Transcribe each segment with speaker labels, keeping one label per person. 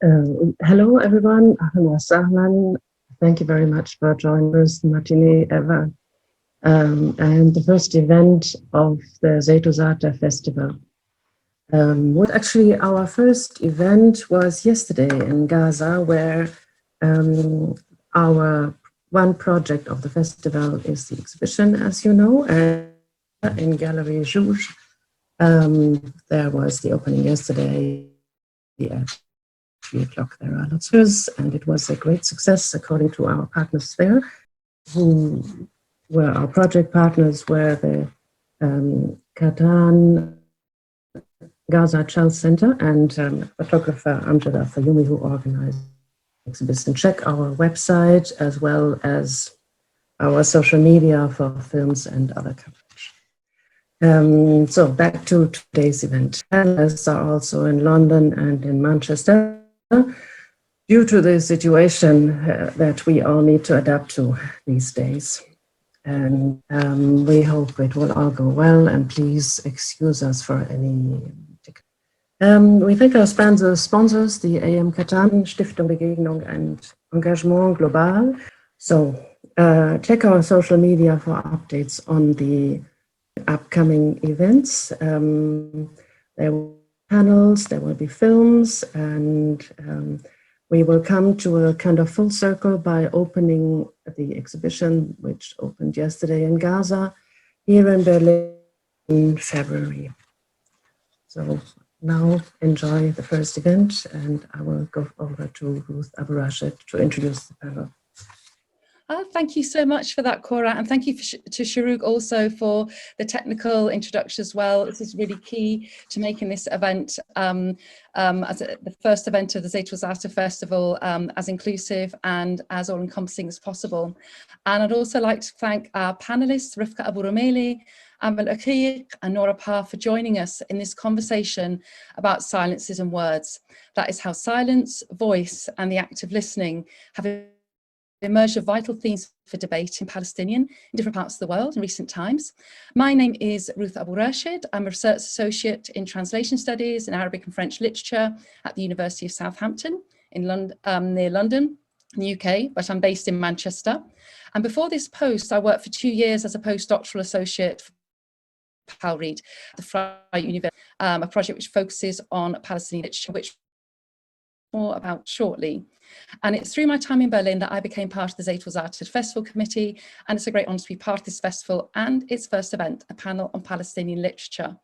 Speaker 1: Hello, everyone. Ahlan wa sahlan. Thank you very much for joining us, matinee ever, and the first event of the ZaitWazaatar Festival. What actually our first event was yesterday in Gaza, where our one project of the festival is the exhibition, as you know, in Gallery Jouge. There was the opening yesterday at 3 o'clock. There are lots of us, and it was a great success according to our partners there, who were our project partners, were the Katan Gaza Child Center and photographer Amjad Fayumi, who organized the exhibition. Check our website as well as our social media for films and other coverage. So back to today's event. Panelists are also in London and in Manchester, due to the situation that we all need to adapt to these days. And we hope it will all go well, and please excuse us for any. We thank our sponsors, the AM Katan, Stiftung Begegnung and Engagement Global. So check our social media for updates on the upcoming events. There will be panels, there will be films, and we will come to a kind of full circle by opening the exhibition, which opened yesterday in Gaza, here in Berlin in February. So now enjoy the first event, and I will go over to Ruth Abu-Rashid to introduce the panel.
Speaker 2: Thank you so much for that, Cora, and thank you to Shuruk also for the technical introduction as well. This is really key to making this event, as the first event of the ZaitWazaatar Festival, as inclusive and as all-encompassing as possible. And I'd also like to thank our panelists, Rifka Abu-Romeli, Amal Akhiq and Nora Parr, for joining us in this conversation about silences and words. That is how silence, voice, and the act of listening have emerged as vital themes for debate in Palestinian in different parts of the world in recent times. My name is Ruth Abu-Rashid. I'm a research associate in translation studies in Arabic and French literature at the University of Southampton in near London, in the UK, but I'm based in Manchester. And before this post, I worked for 2 years as a postdoctoral associate for Pal Reid at the Friar University, a project which focuses on Palestinian literature, which more about shortly. And it's through my time in Berlin that I became part of the ZaitWazaatar Festival Committee, and it's a great honour to be part of this festival and its first event, a panel on Palestinian literature.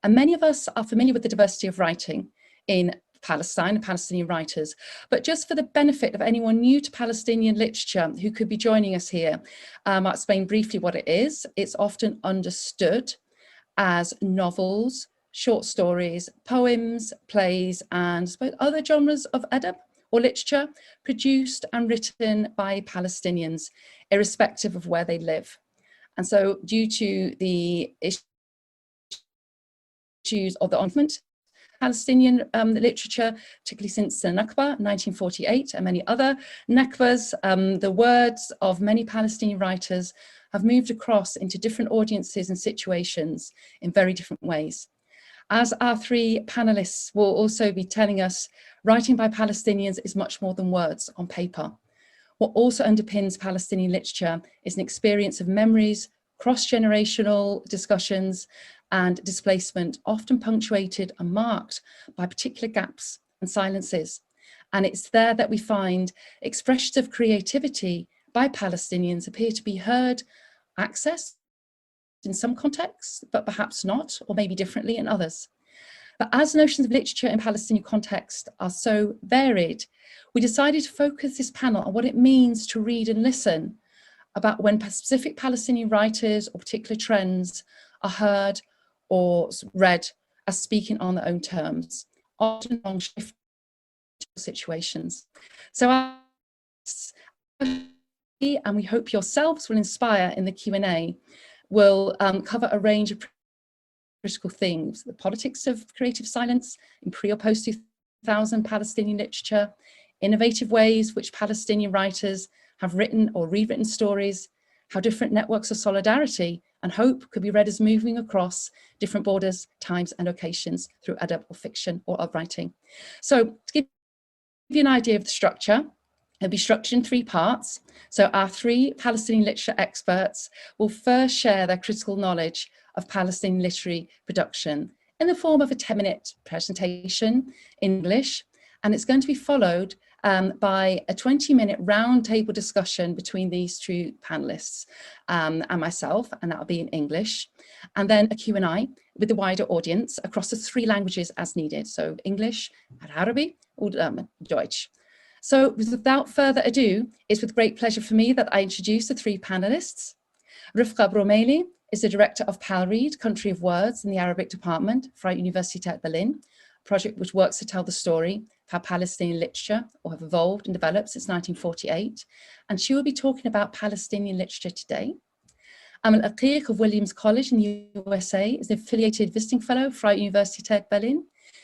Speaker 2: And many of us are familiar with the diversity of writing in Palestine and Palestinian writers, but just for the benefit of anyone new to Palestinian literature who could be joining us here, I'll explain briefly what it is. It's often understood as novels, short stories, poems, plays, and other genres of adab or literature produced and written by Palestinians, irrespective of where they live. And so due to the issues of the movement, Palestinian literature, particularly since the Nakba, 1948, and many other Nakbas, the words of many Palestinian writers have moved across into different audiences and situations in very different ways. As our 3 panelists will also be telling us, writing by Palestinians is much more than words on paper. What also underpins Palestinian literature is an experience of memories, cross-generational discussions, and displacement, often punctuated and marked by particular gaps and silences. And it's there that we find expressions of creativity by Palestinians appear to be heard, accessed in some contexts, but perhaps not, or maybe differently in others. But as notions of literature in Palestinian context are so varied, we decided to focus this panel on what it means to read and listen about when specific Palestinian writers or particular trends are heard or read as speaking on their own terms, often on shifting situations. So, and we hope yourselves will inspire in the Q&A, will cover a range of critical themes: the politics of creative silence in pre or post 2000 Palestinian literature, innovative ways which Palestinian writers have written or rewritten stories, how different networks of solidarity and hope could be read as moving across different borders, times and locations through adab or fiction or of writing. So to give you an idea of the structure, it'll be structured in 3 parts. So our 3 Palestinian literature experts will first share their critical knowledge of Palestinian literary production in the form of a 10-minute presentation in English, and it's going to be followed by a 20-minute roundtable discussion between these 2 panelists and myself, and that'll be in English, and then a Q&A with the wider audience across the 3 languages as needed, so English, Arabic, or Deutsch. So without further ado, it's with great pleasure for me that I introduce the 3 panelists. Rifqa Bromeli is the director of PALREAD, Country of Words in the Arabic Department, Freie Universität Berlin, a project which works to tell the story of how Palestinian literature have evolved and developed since 1948. And she will be talking about Palestinian literature today. Amal Aqiq of Williams College in the USA is an affiliated visiting fellow, Freie Universität Berlin.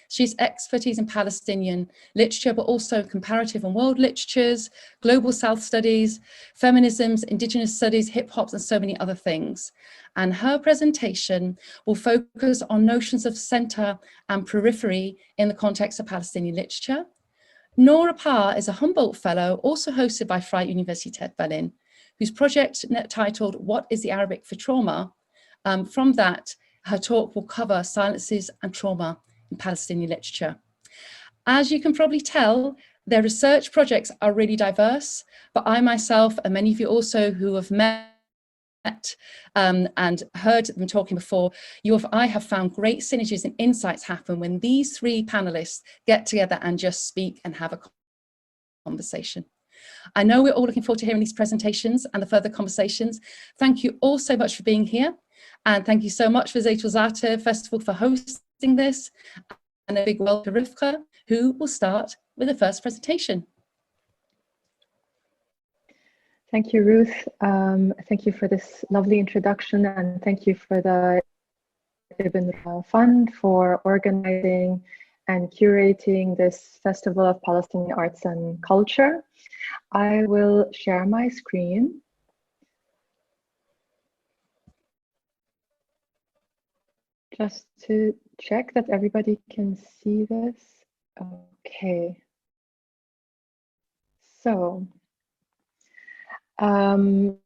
Speaker 2: She's expertise in Palestinian literature, but also comparative and world literatures, global South studies, feminisms, indigenous studies, hip hops, and so many other things. And her presentation will focus on notions of center and periphery in the context of Palestinian literature. Nora Parr is a Humboldt Fellow, also hosted by Freie Universität Berlin, whose project titled What is the Arabic for Trauma? From that, her talk will cover silences and trauma in Palestinian literature. As you can probably tell, their research projects are really diverse, but I myself, and many of you also who have met and heard them talking before, I have found great synergies and insights happen when these 3 panelists get together and just speak and have a conversation. I know we're all looking forward to hearing these presentations and the further conversations. Thank you all so much for being here. And thank you so much for ZaitWazaatar Festival for hosting this. And a big welcome to Rifqa, who will start with the first presentation.
Speaker 3: Thank you, Ruth. Thank you for this lovely introduction, and thank you for the Ibn Fund for organizing and curating this Festival of Palestinian Arts and Culture. I will share my screen. Just to check that everybody can see this. Okay. So, I'll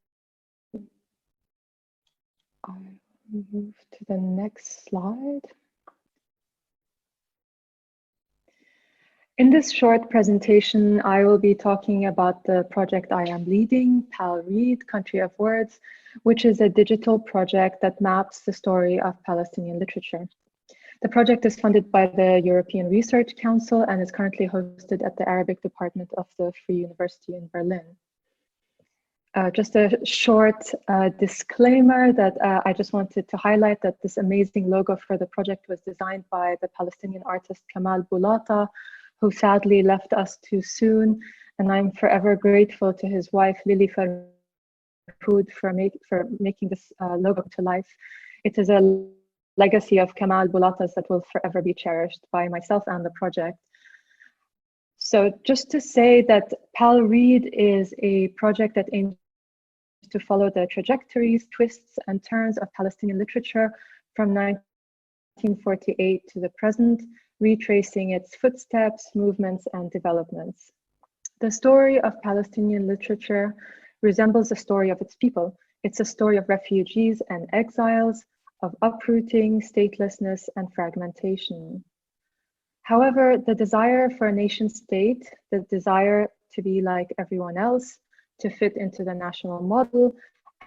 Speaker 3: move to the next slide. In this short presentation, I will be talking about the project I am leading, PALREAD, Country of Words, which is a digital project that maps the story of Palestinian literature. The project is funded by the European Research Council and is currently hosted at the Arabic Department of the Free University in Berlin. Just a short disclaimer that I just wanted to highlight that this amazing logo for the project was designed by the Palestinian artist Kamal Boulata, who sadly left us too soon. And I'm forever grateful to his wife, Lily Farhoud, for making this logo to life. It is a legacy of Kamal Boulata's that will forever be cherished by myself and the project. So just to say that PALREAD is a project that aims to follow the trajectories, twists, and turns of Palestinian literature from 1948 to the present, retracing its footsteps, movements, and developments. The story of Palestinian literature resembles the story of its people. It's a story of refugees and exiles, of uprooting, statelessness, and fragmentation. However, the desire for a nation state, the desire to be like everyone else, to fit into the national model,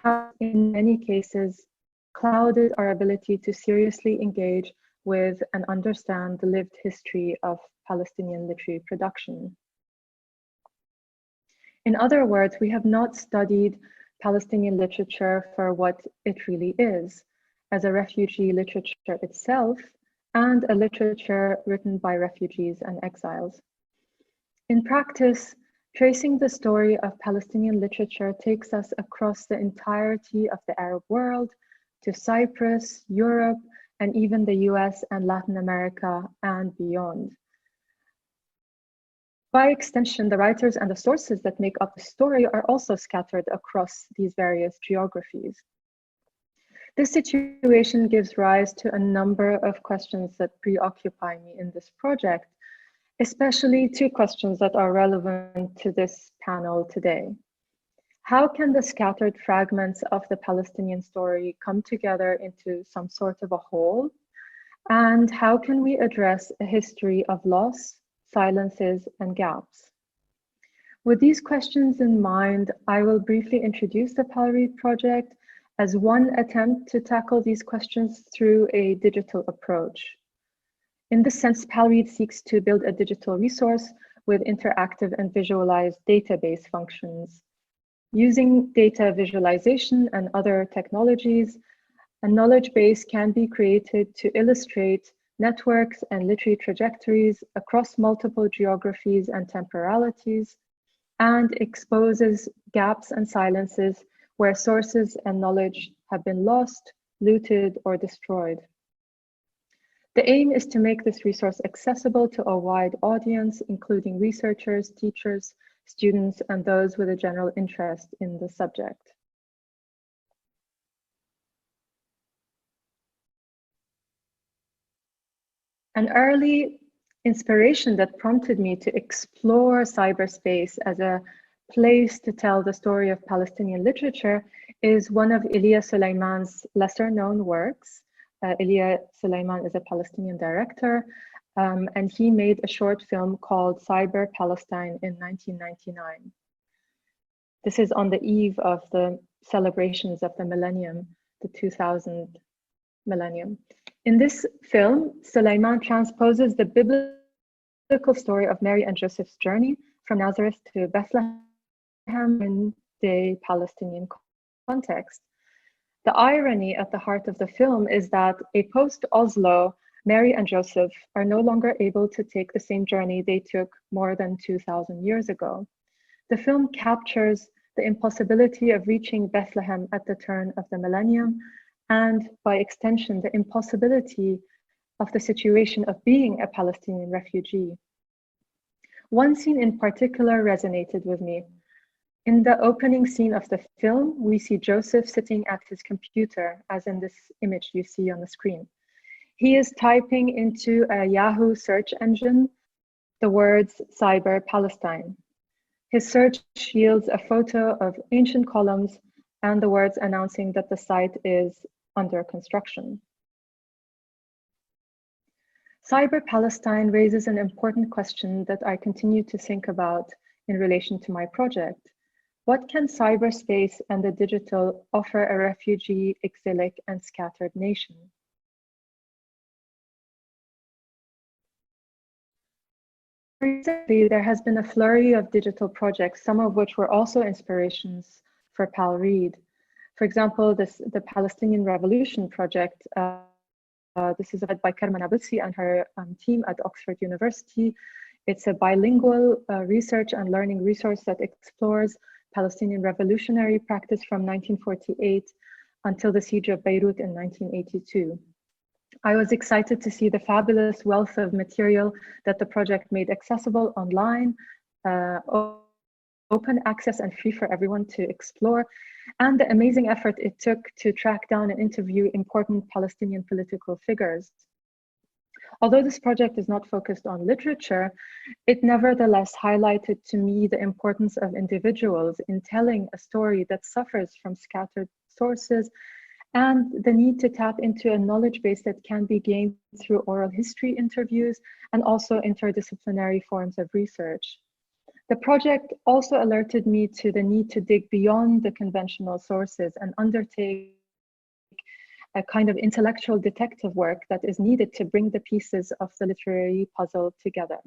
Speaker 3: has in many cases clouded our ability to seriously engage with and understand the lived history of Palestinian literary production. In other words, we have not studied Palestinian literature for what it really is, as a refugee literature itself, and a literature written by refugees and exiles. In practice, tracing the story of Palestinian literature takes us across the entirety of the Arab world, to Cyprus, Europe, and even the US and Latin America and beyond. By extension, the writers and the sources that make up the story are also scattered across these various geographies. This situation gives rise to a number of questions that preoccupy me in this project, especially two questions that are relevant to this panel today. How can the scattered fragments of the Palestinian story come together into some sort of a whole? And how can we address a history of loss, silences, and gaps? With these questions in mind, I will briefly introduce the PALREAD project as one attempt to tackle these questions through a digital approach. In this sense, PALREAD seeks to build a digital resource with interactive and visualized database functions. Using data visualization and other technologies, a knowledge base can be created to illustrate networks and literary trajectories across multiple geographies and temporalities, and exposes gaps and silences where sources and knowledge have been lost, looted, or destroyed. The aim is to make this resource accessible to a wide audience, including researchers, teachers, students, and those with a general interest in the subject. An early inspiration that prompted me to explore cyberspace as a place to tell the story of Palestinian literature is one of Elia Suleiman's lesser known works. Elia Suleiman is a Palestinian director, and he made a short film called Cyber Palestine in 1999. This is on the eve of the celebrations of the millennium, the 2000 millennium. In this film, Suleiman transposes the biblical story of Mary and Joseph's journey from Nazareth to Bethlehem in the Palestinian context. The irony at the heart of the film is that a post-Oslo, Mary and Joseph are no longer able to take the same journey they took more than 2,000 years ago. The film captures the impossibility of reaching Bethlehem at the turn of the millennium, and by extension, the impossibility of the situation of being a Palestinian refugee. One scene in particular resonated with me. In the opening scene of the film, we see Joseph sitting at his computer, as in this image you see on the screen. He is typing into a Yahoo search engine the words Cyber Palestine. His search yields a photo of ancient columns and the words announcing that the site is under construction. Cyber Palestine raises an important question that I continue to think about in relation to my project. What can cyberspace and the digital offer a refugee, exilic, and scattered nation? Recently, there has been a flurry of digital projects, some of which were also inspirations for PALREAD. For example, the Palestinian Revolution project. This is led by Kerman Abutsi and her team at Oxford University. It's a bilingual research and learning resource that explores Palestinian revolutionary practice from 1948 until the siege of Beirut in 1982. I was excited to see the fabulous wealth of material that the project made accessible online, open access and free for everyone to explore, and the amazing effort it took to track down and interview important Palestinian political figures. Although this project is not focused on literature, it nevertheless highlighted to me the importance of individuals in telling a story that suffers from scattered sources and the need to tap into a knowledge base that can be gained through oral history interviews and also interdisciplinary forms of research. The project also alerted me to the need to dig beyond the conventional sources and undertake a kind of intellectual detective work that is needed to bring the pieces of the literary puzzle together.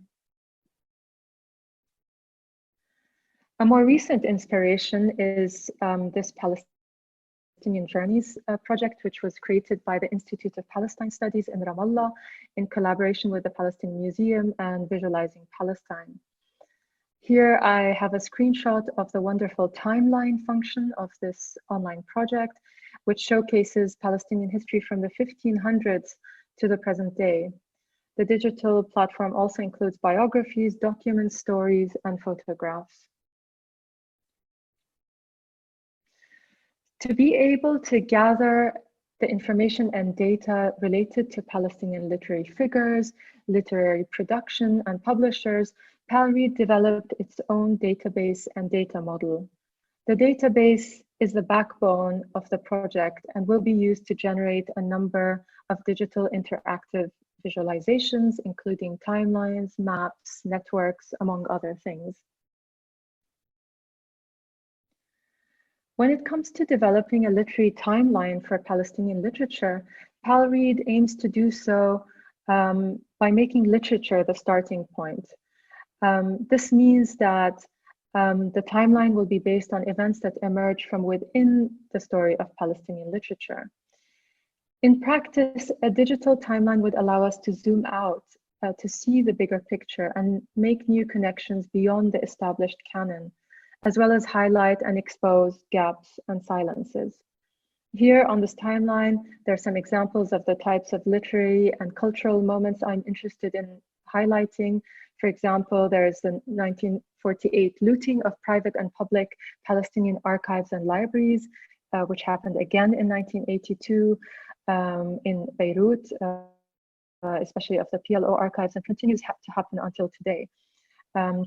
Speaker 3: A more recent inspiration is this Palestinian Journeys project, which was created by the Institute of Palestine Studies in Ramallah in collaboration with the Palestinian Museum and Visualizing Palestine. Here I have a screenshot of the wonderful timeline function of this online project, which showcases Palestinian history from the 1500s to the present day. The digital platform also includes biographies, documents, stories, and photographs. To be able to gather the information and data related to Palestinian literary figures, literary production, and publishers, PalRead developed its own database and data model. The database is the backbone of the project and will be used to generate a number of digital interactive visualizations, including timelines, maps, networks, among other things. When it comes to developing a literary timeline for Palestinian literature, PalRead aims to do so by making literature the starting point. This means that the timeline will be based on events that emerge from within the story of Palestinian literature. In practice, a digital timeline would allow us to zoom out to see the bigger picture and make new connections beyond the established canon, as well as highlight and expose gaps and silences. Here on this timeline, there are some examples of the types of literary and cultural moments I'm interested in highlighting. For example, there is the 1948 looting of private and public Palestinian archives and libraries, which happened again in 1982 in Beirut, especially of the PLO archives, and continues to happen until today.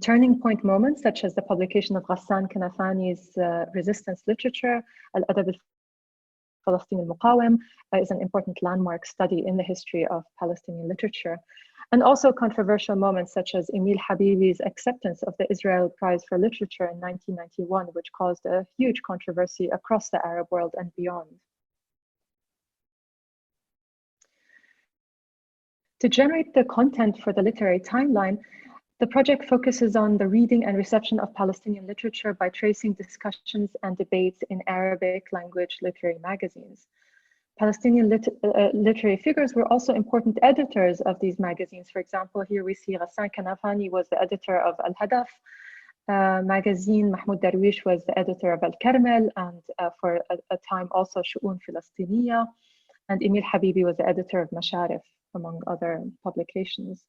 Speaker 3: Turning point moments, such as the publication of Ghassan Kanafani's resistance literature, Al-Adab al-Falastini al-Muqawam, is an important landmark study in the history of Palestinian literature. And also controversial moments such as Emil Habibi's acceptance of the Israel Prize for Literature in 1991, which caused a huge controversy across the Arab world and beyond. To generate the content for the literary timeline, the project focuses on the reading and reception of Palestinian literature by tracing discussions and debates in Arabic language literary magazines. Palestinian literary figures were also important editors of these magazines. For example, here we see Ghassan Kanafani was the editor of Al-Hadaf magazine, Mahmoud Darwish was the editor of Al-Karmel, and for a time also Shu'un Filastiniya, and Emil Habibi was the editor of Masharif, among other publications.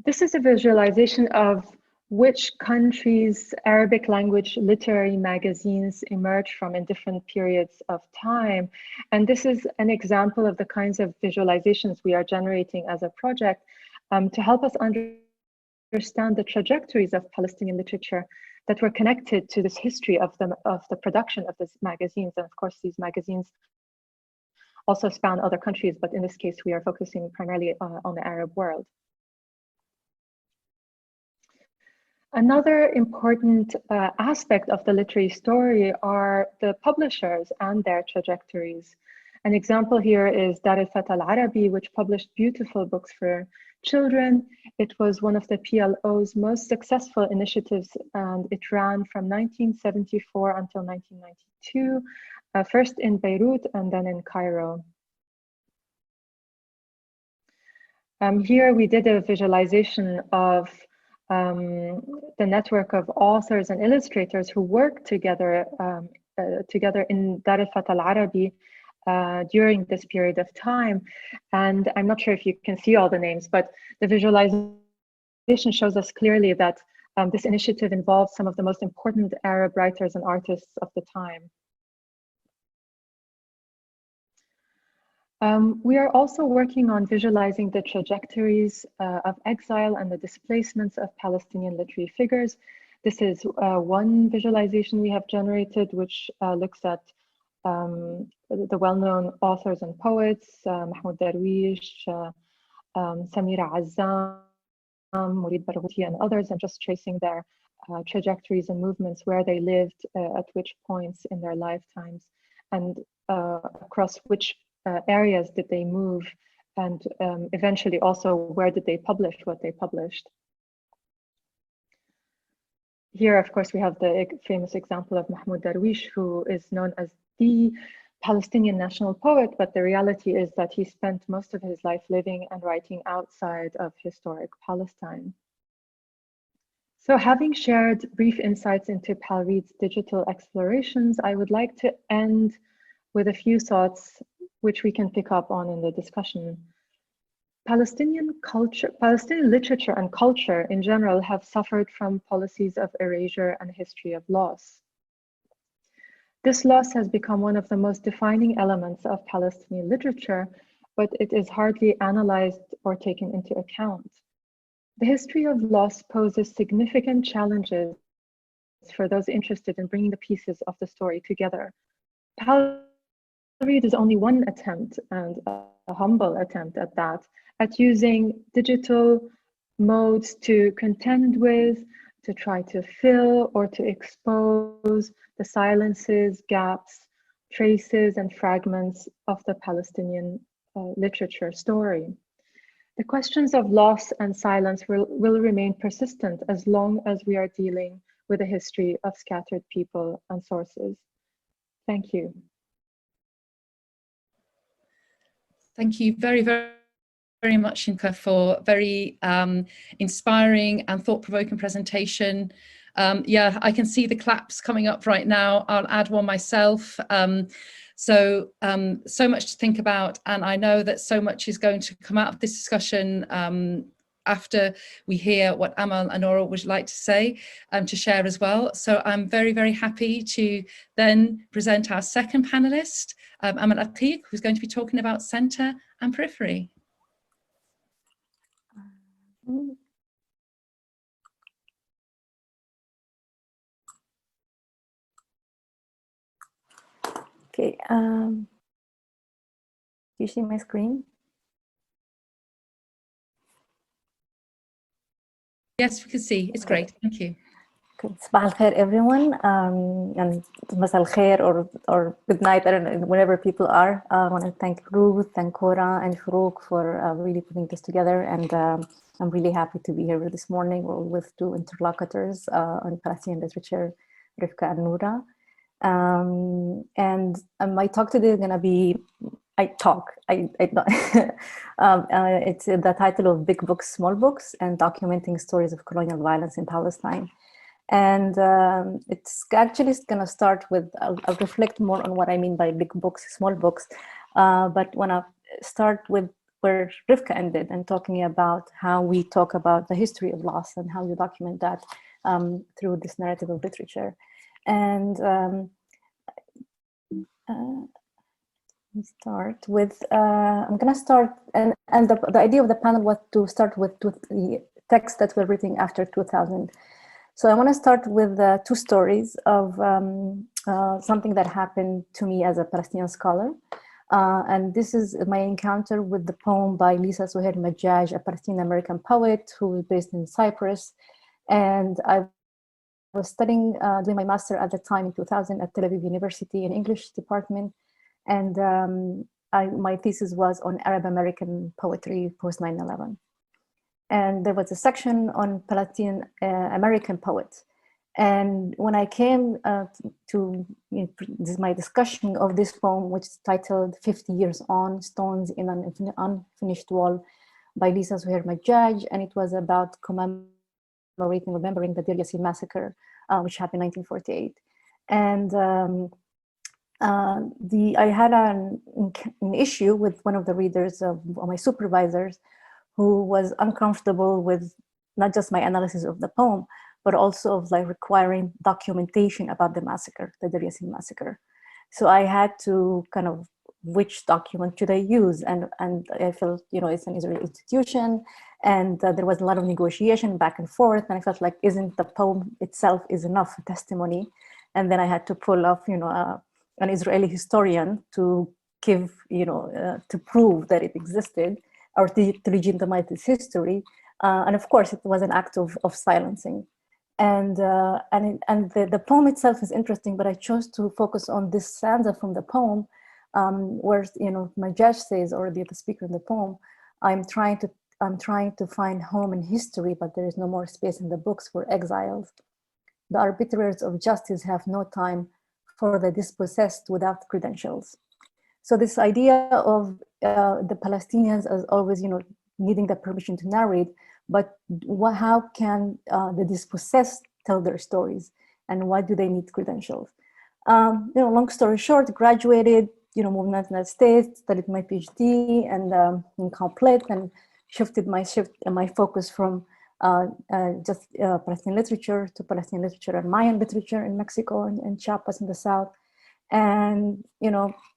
Speaker 3: This is a visualization of which countries' Arabic language literary magazines emerge from in different periods of time. And this is an example of the kinds of visualizations we are generating as a project to help us understand the trajectories of Palestinian literature that were connected to this history of the production of these magazines. And of course, these magazines also span other countries, but in this case, we are focusing primarily on the Arab world. Another important aspect of the literary story are the publishers and their trajectories. An example here is Dar al-Fata al-Arabi, which published beautiful books for children. It was one of the PLO's most successful initiatives, and it ran from 1974 until 1992, first in Beirut and then in Cairo. Here we did a visualization of the network of authors and illustrators who worked together in Dar al-Fata al-Arabi during this period of time. And I'm not sure if you can see all the names, but the visualization shows us clearly that this initiative involves some of the most important Arab writers and artists of the time. We are also working on visualizing the trajectories of exile and the displacements of Palestinian literary figures. This is one visualization we have generated, which looks at the well-known authors and poets, Mahmoud Darwish, Samira Azzam, Mourid Barghouti, and others, and just tracing their trajectories and movements, where they lived, at which points in their lifetimes, and across which areas did they move, and eventually also where did they publish what they published. Here, of course, we have the famous example of Mahmoud Darwish, who is known as the Palestinian national poet, but the reality is that he spent most of his life living and writing outside of historic Palestine. So having shared brief insights into PalRead's digital explorations, I would like to end with a few thoughts which we can pick up on in the discussion. Palestinian literature and culture in general have suffered from policies of erasure and a history of loss. This loss has become one of the most defining elements of Palestinian literature, but it is hardly analyzed or taken into account. The history of loss poses significant challenges for those interested in bringing the pieces of the story together. Pal Read is only one attempt, and a humble attempt at that, at using digital modes to contend with, to try to fill or to expose the silences, gaps, traces, and fragments of the Palestinian literature story. The questions of loss and silence will remain persistent as long as we are dealing with a history of scattered people and sources. Thank you.
Speaker 2: Thank you very, very much, Inka, for very inspiring and thought-provoking presentation. Yeah, I can see the claps coming up right now. I'll add one myself. So much to think about, and I know that so much is going to come out of this discussion after we hear what Amal and Nora would like to say, to share as well. So I'm very, very happy to then present our second panelist, Amal Aqiq, who's going to be talking about centre and periphery.
Speaker 4: Okay, do you see my screen?
Speaker 2: Yes, we can see. It's great. Thank you.
Speaker 4: Okay. Sabah al-khair, everyone, and Mas al-khair or good night, I don't know, wherever people are. I want to thank Ruth and Cora and Farouk for really putting this together, and I'm really happy to be here this morning with two interlocutors on Palestinian literature, Rifka and Noura. And my talk today is going to be, it's the title of Big Books, Small Books, and Documenting Stories of Colonial Violence in Palestine. And it's actually going to start with, I'll reflect more on what I mean by big books, small books, but want to start with where Rivka ended and talking about how we talk about the history of loss and how you document that through this narrative of literature. And start with, I'm going to start, and the idea of the panel was to start with the texts that were written after 2000. So I want to start with two stories of something that happened to me as a Palestinian scholar. And this is my encounter with the poem by Lisa Suherman Majaj, a Palestinian-American poet who is based in Cyprus. And I was studying, doing my master at the time in 2000 at Tel Aviv University in English department. And my thesis was on Arab American poetry post 9/11. And there was a section on Palestinian American poets. And when I came to this, my discussion of this poem, which is titled 50 Years On, Stones in an Unfinished Wall by Lisa Suherman Majaj, and it was about remembering the Deir Yassin massacre, which happened in 1948. And I had an issue with one of the readers of my supervisors, who was uncomfortable with not just my analysis of the poem, but also of like requiring documentation about the massacre, the Deir Yassin massacre. So I had to kind of, which document should I use? And I felt, it's an Israeli institution, and there was a lot of negotiation back and forth. And I felt like, isn't the poem itself is enough testimony? And then I had to pull off, an Israeli historian to give, to prove that it existed, or to legitimize its history. And of course, it was an act of silencing. And the poem itself is interesting, but I chose to focus on this stanza from the poem, where Majaj says, or the speaker in the poem, I'm trying to find home in history, but there is no more space in the books for exiles. The arbitrators of justice have no time for the dispossessed without credentials. So this idea of the Palestinians as always, needing the permission to narrate, but how can the dispossessed tell their stories, and why do they need credentials? Long story short, graduated, moved to the United States, studied my PhD and in Complete, and shifted my focus from just Palestinian literature to Palestinian literature and Mayan literature in Mexico and Chiapas in the South. And,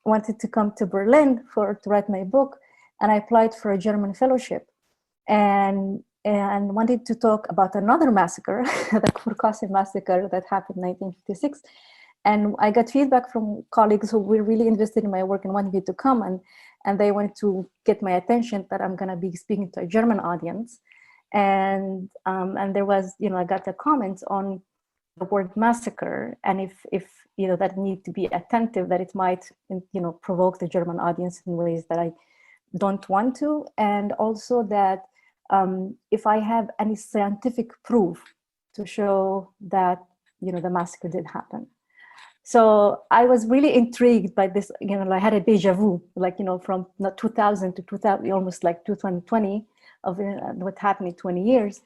Speaker 4: wanted to come to Berlin to write my book. And I applied for a German fellowship and wanted to talk about another massacre, the Kfar Qasim massacre that happened in 1956. And I got feedback from colleagues who were really interested in my work and wanted me to come, and they wanted to get my attention that I'm gonna be speaking to a German audience. And there was, I got the comments on the word massacre, and if that need to be attentive, that it might, provoke the German audience in ways that I don't want to. And also that if I have any scientific proof to show that, the massacre did happen. So I was really intrigued by this, I had a deja vu, from 2000 to 2000, almost like 2020 of what happened in 20 years.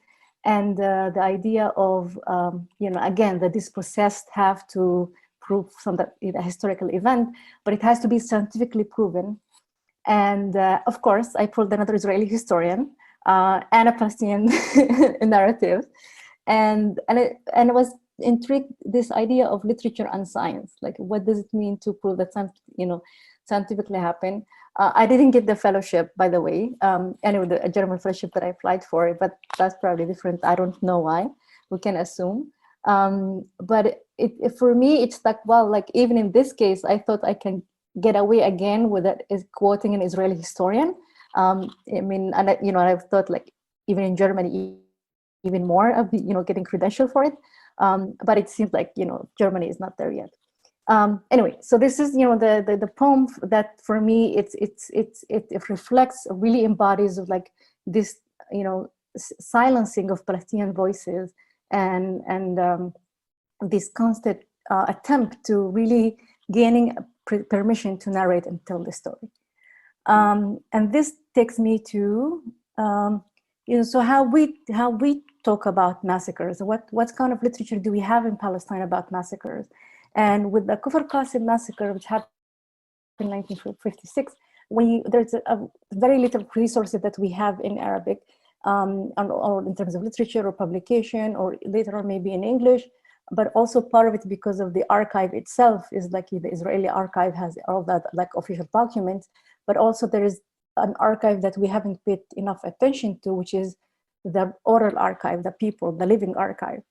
Speaker 4: And the idea of, again, that this process have to prove a historical event, but it has to be scientifically proven. And of course, I pulled another Israeli historian and a Palestinian narrative. And it was intrigued, this idea of literature and science, like what does it mean to prove that scientifically happen. I didn't get the fellowship, by the way, anyway, a German fellowship that I applied for, but that's probably different. I don't know why, we can assume. But for me, it's like, well, like even in this case, I thought I can get away again with it, is quoting an Israeli historian. And I've thought like even in Germany, even more of getting credential for it. But it seems like, Germany is not there yet. Anyway, so this is, the poem that for me, it reflects, really embodies of like this, silencing of Palestinian voices and this constant attempt to really gaining permission to narrate and tell the story. And this takes me to, so how we talk about massacres. What kind of literature do we have in Palestine about massacres? And with the Kfar Qasim massacre, which happened in 1956, there's a very little resources that we have in Arabic, or in terms of literature or publication, or later on maybe in English. But also part of it because of the archive itself is like the Israeli archive has all that like official documents, but also there is an archive that we haven't paid enough attention to, which is the oral archive, the living archive.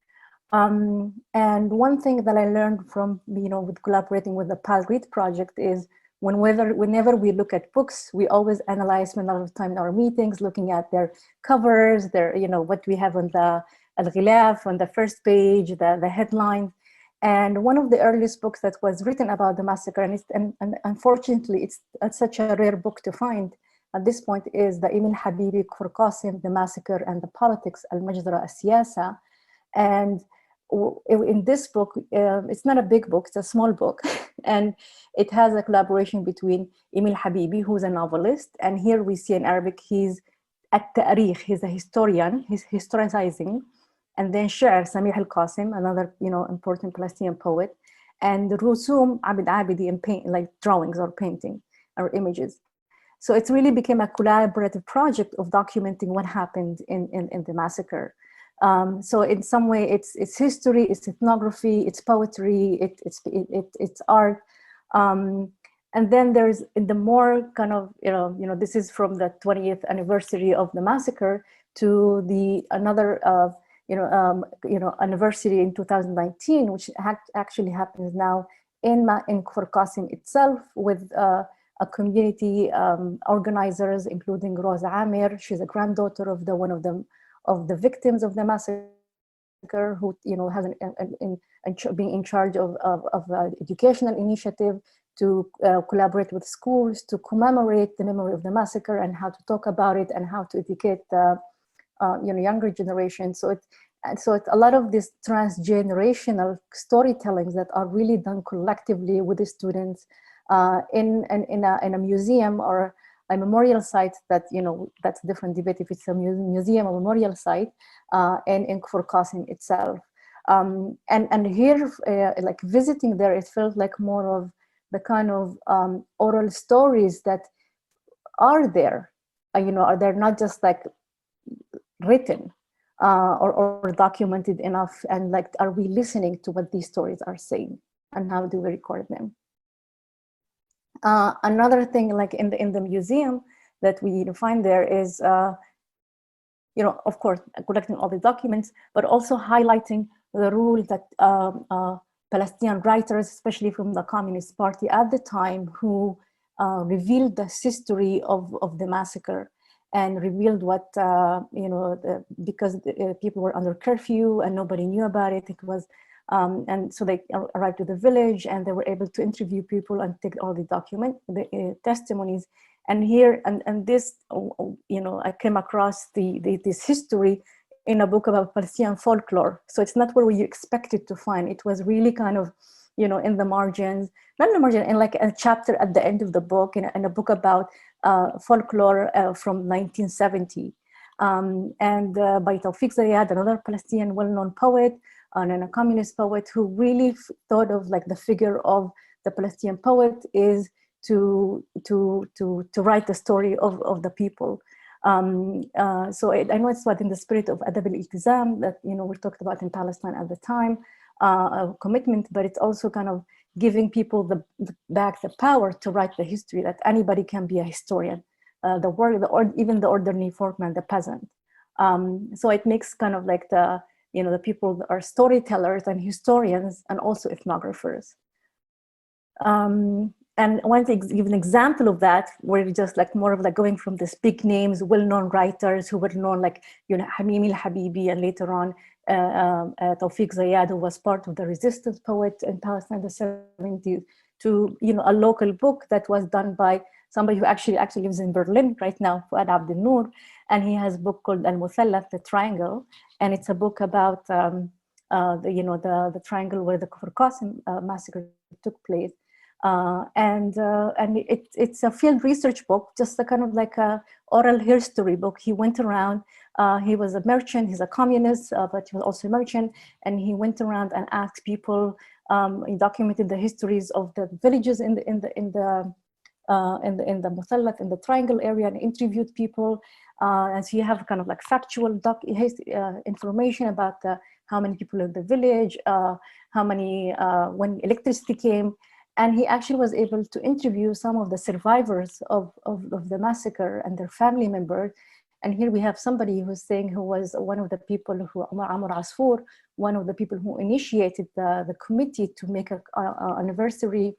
Speaker 4: And one thing that I learned from, with collaborating with the Pal Read project is whenever we look at books, we always analyze, spend a lot of time in our meetings, looking at their covers, their, what we have on the al-ghilaf, on the first page, the headline. And one of the earliest books that was written about the massacre, and unfortunately, it's such a rare book to find at this point, is the Emin Habibi Kfar Qasim, The Massacre and the Politics, Al-Majzara Al-Siyasa. And in this book, it's not a big book, it's a small book. And it has a collaboration between Emil Habibi, who's a novelist. And here we see in Arabic, he's at-Tarikh, he's a historian, he's historicizing. And then Sha'ar, Samih al-Qasim, another important Palestinian poet. And Rusum, Abid Abidi, in like drawings or painting or images. So it really became a collaborative project of documenting what happened in the massacre. So in some way, it's history, it's ethnography, it's poetry, it's art. And then there's the more kind of, this is from the 20th anniversary of the massacre to the another, anniversary in 2019, which actually happens now in Kfar Qasim itself with a community organizers, including Rosa Amir. She's a granddaughter of one of the victims of the massacre, who has being in charge of educational initiative to collaborate with schools to commemorate the memory of the massacre and how to talk about it and how to educate the younger generation. So it's a lot of these transgenerational storytellings that are really done collectively with the students in a museum or a memorial site that, that's a different debate if it's a museum or memorial site, and in Kfar Qasim itself. And here, like visiting there, it felt like more of the kind of oral stories that are there, they're not just like written or documented enough, and like, are we listening to what these stories are saying, and how do we record them? Another thing, like in the museum that we find there is, of course, collecting all the documents, but also highlighting the role that Palestinian writers, especially from the Communist Party at the time, who revealed the history of the massacre, and revealed what, because people were under curfew and nobody knew about it. It was, and so they arrived to the village, and they were able to interview people and take all the testimonies. And here, and this, I came across this history in a book about Palestinian folklore. So it's not where you expected to find. It was really kind of, in the margins, not in the margin, in like a chapter at the end of the book, in a book about folklore from 1970. And by Tawfiq Zayad, another Palestinian well-known poet, and a communist poet, who really thought of like the figure of the Palestinian poet is to write the story of the people. So I know it's what in the spirit of Adab al-Iltizam that we talked about in Palestine at the time, commitment, but it's also kind of giving people back the power to write the history, that anybody can be a historian, even the ordinary folkman, the peasant. So it makes kind of like the people that are storytellers and historians and also ethnographers. And I want to give an example of that, where we just like more of like going from these big names, well-known writers who were known, like Hamim al-Habibi, and later on Tawfiq Zayad, who was part of the resistance poet in Palestine in the 70s, to a local book that was done by somebody who actually lives in Berlin right now, Fuad Abdel Noor, and he has a book called Al-Muthallat, the Triangle, and it's a book about the triangle where the Kfar Qasim massacre took place. And it's a field research book, just a kind of like a oral history book. He went around, he was a merchant, he's a communist, but he was also a merchant, and he went around and asked people, he documented the histories of the villages in the Muthallat, in the triangle area, and interviewed people. And so you have kind of like factual information about how many people in the village, how many, when electricity came. And he actually was able to interview some of the survivors of the massacre and their family members. And here we have somebody who's saying, who was one of the people who, Amr Asfour, one of the people who initiated the committee to make an anniversary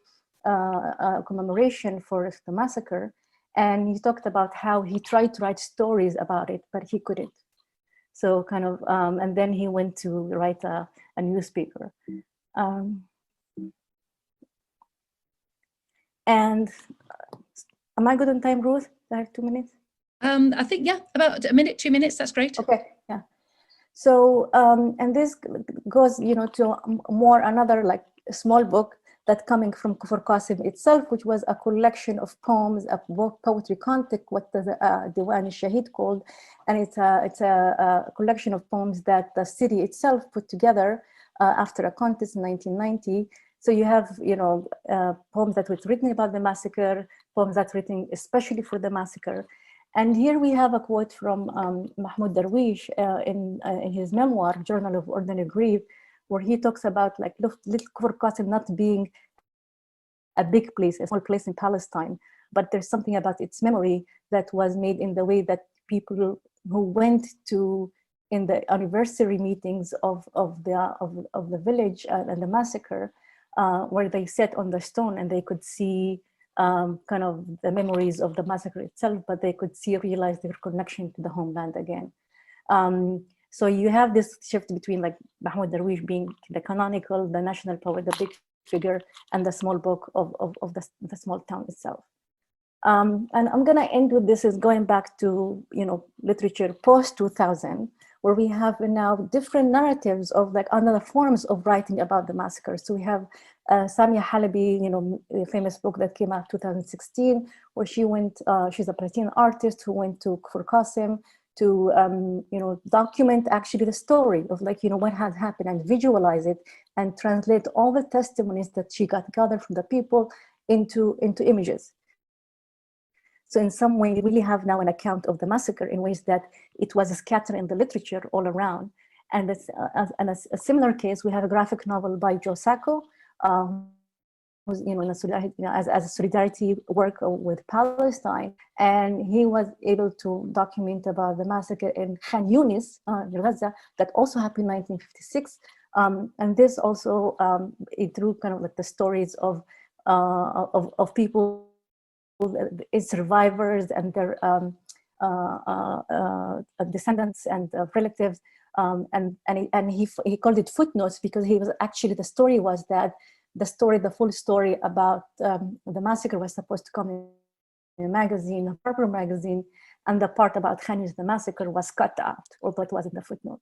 Speaker 4: commemoration for the massacre. And he talked about how he tried to write stories about it, but he couldn't. So kind of, and then he went to write a newspaper. And am I good on time, Ruth? I have 2 minutes.
Speaker 2: I think, yeah, about a minute, 2 minutes. That's great.
Speaker 4: Okay, yeah. So, and this goes, to more another like small book that coming from Kfar Qasim itself, which was a collection of poems, a poetry content, what the Diwan al-Shahid called, and it's a collection of poems that the city itself put together after a contest in 1990. So you have, poems that were written about the massacre, poems that were written especially for the massacre. And here we have a quote from Mahmoud Darwish in his memoir, Journal of Ordinary Grief, where he talks about like Little Kfar Qasim not being a big place, a small place in Palestine, but there's something about its memory that was made in the way that people who went to in the anniversary meetings of the village and the massacre, where they sat on the stone and they could see kind of the memories of the massacre itself, but they could realize their connection to the homeland again. So you have this shift between like Mahmoud Darwish being the canonical, the national poet, the big figure, and the small book of the small town itself. And I'm gonna end with this, is going back to, literature post-2000, where we have now different narratives of like other forms of writing about the massacre. So we have Samia Halabi, a famous book that came out 2016, where she went, she's a Palestinian artist who went to Kfar Qasim to, document actually the story of like, what had happened, and visualize it and translate all the testimonies that she got gathered from the people into images. So in some way, we really have now an account of the massacre in ways that it was scattered in the literature all around. And a similar case, we have a graphic novel by Joe Sacco, who's as a solidarity work with Palestine, and he was able to document about the massacre in Khan Yunis, Gaza, that also happened in 1956. And this also it drew kind of like the stories of people, survivors and their descendants and relatives, and he called it footnotes, because he was actually, the story was that the full story about the massacre was supposed to come in a magazine, a Harper magazine, and the part about Khan Yunis, the massacre, was cut out, although it was in the footnote.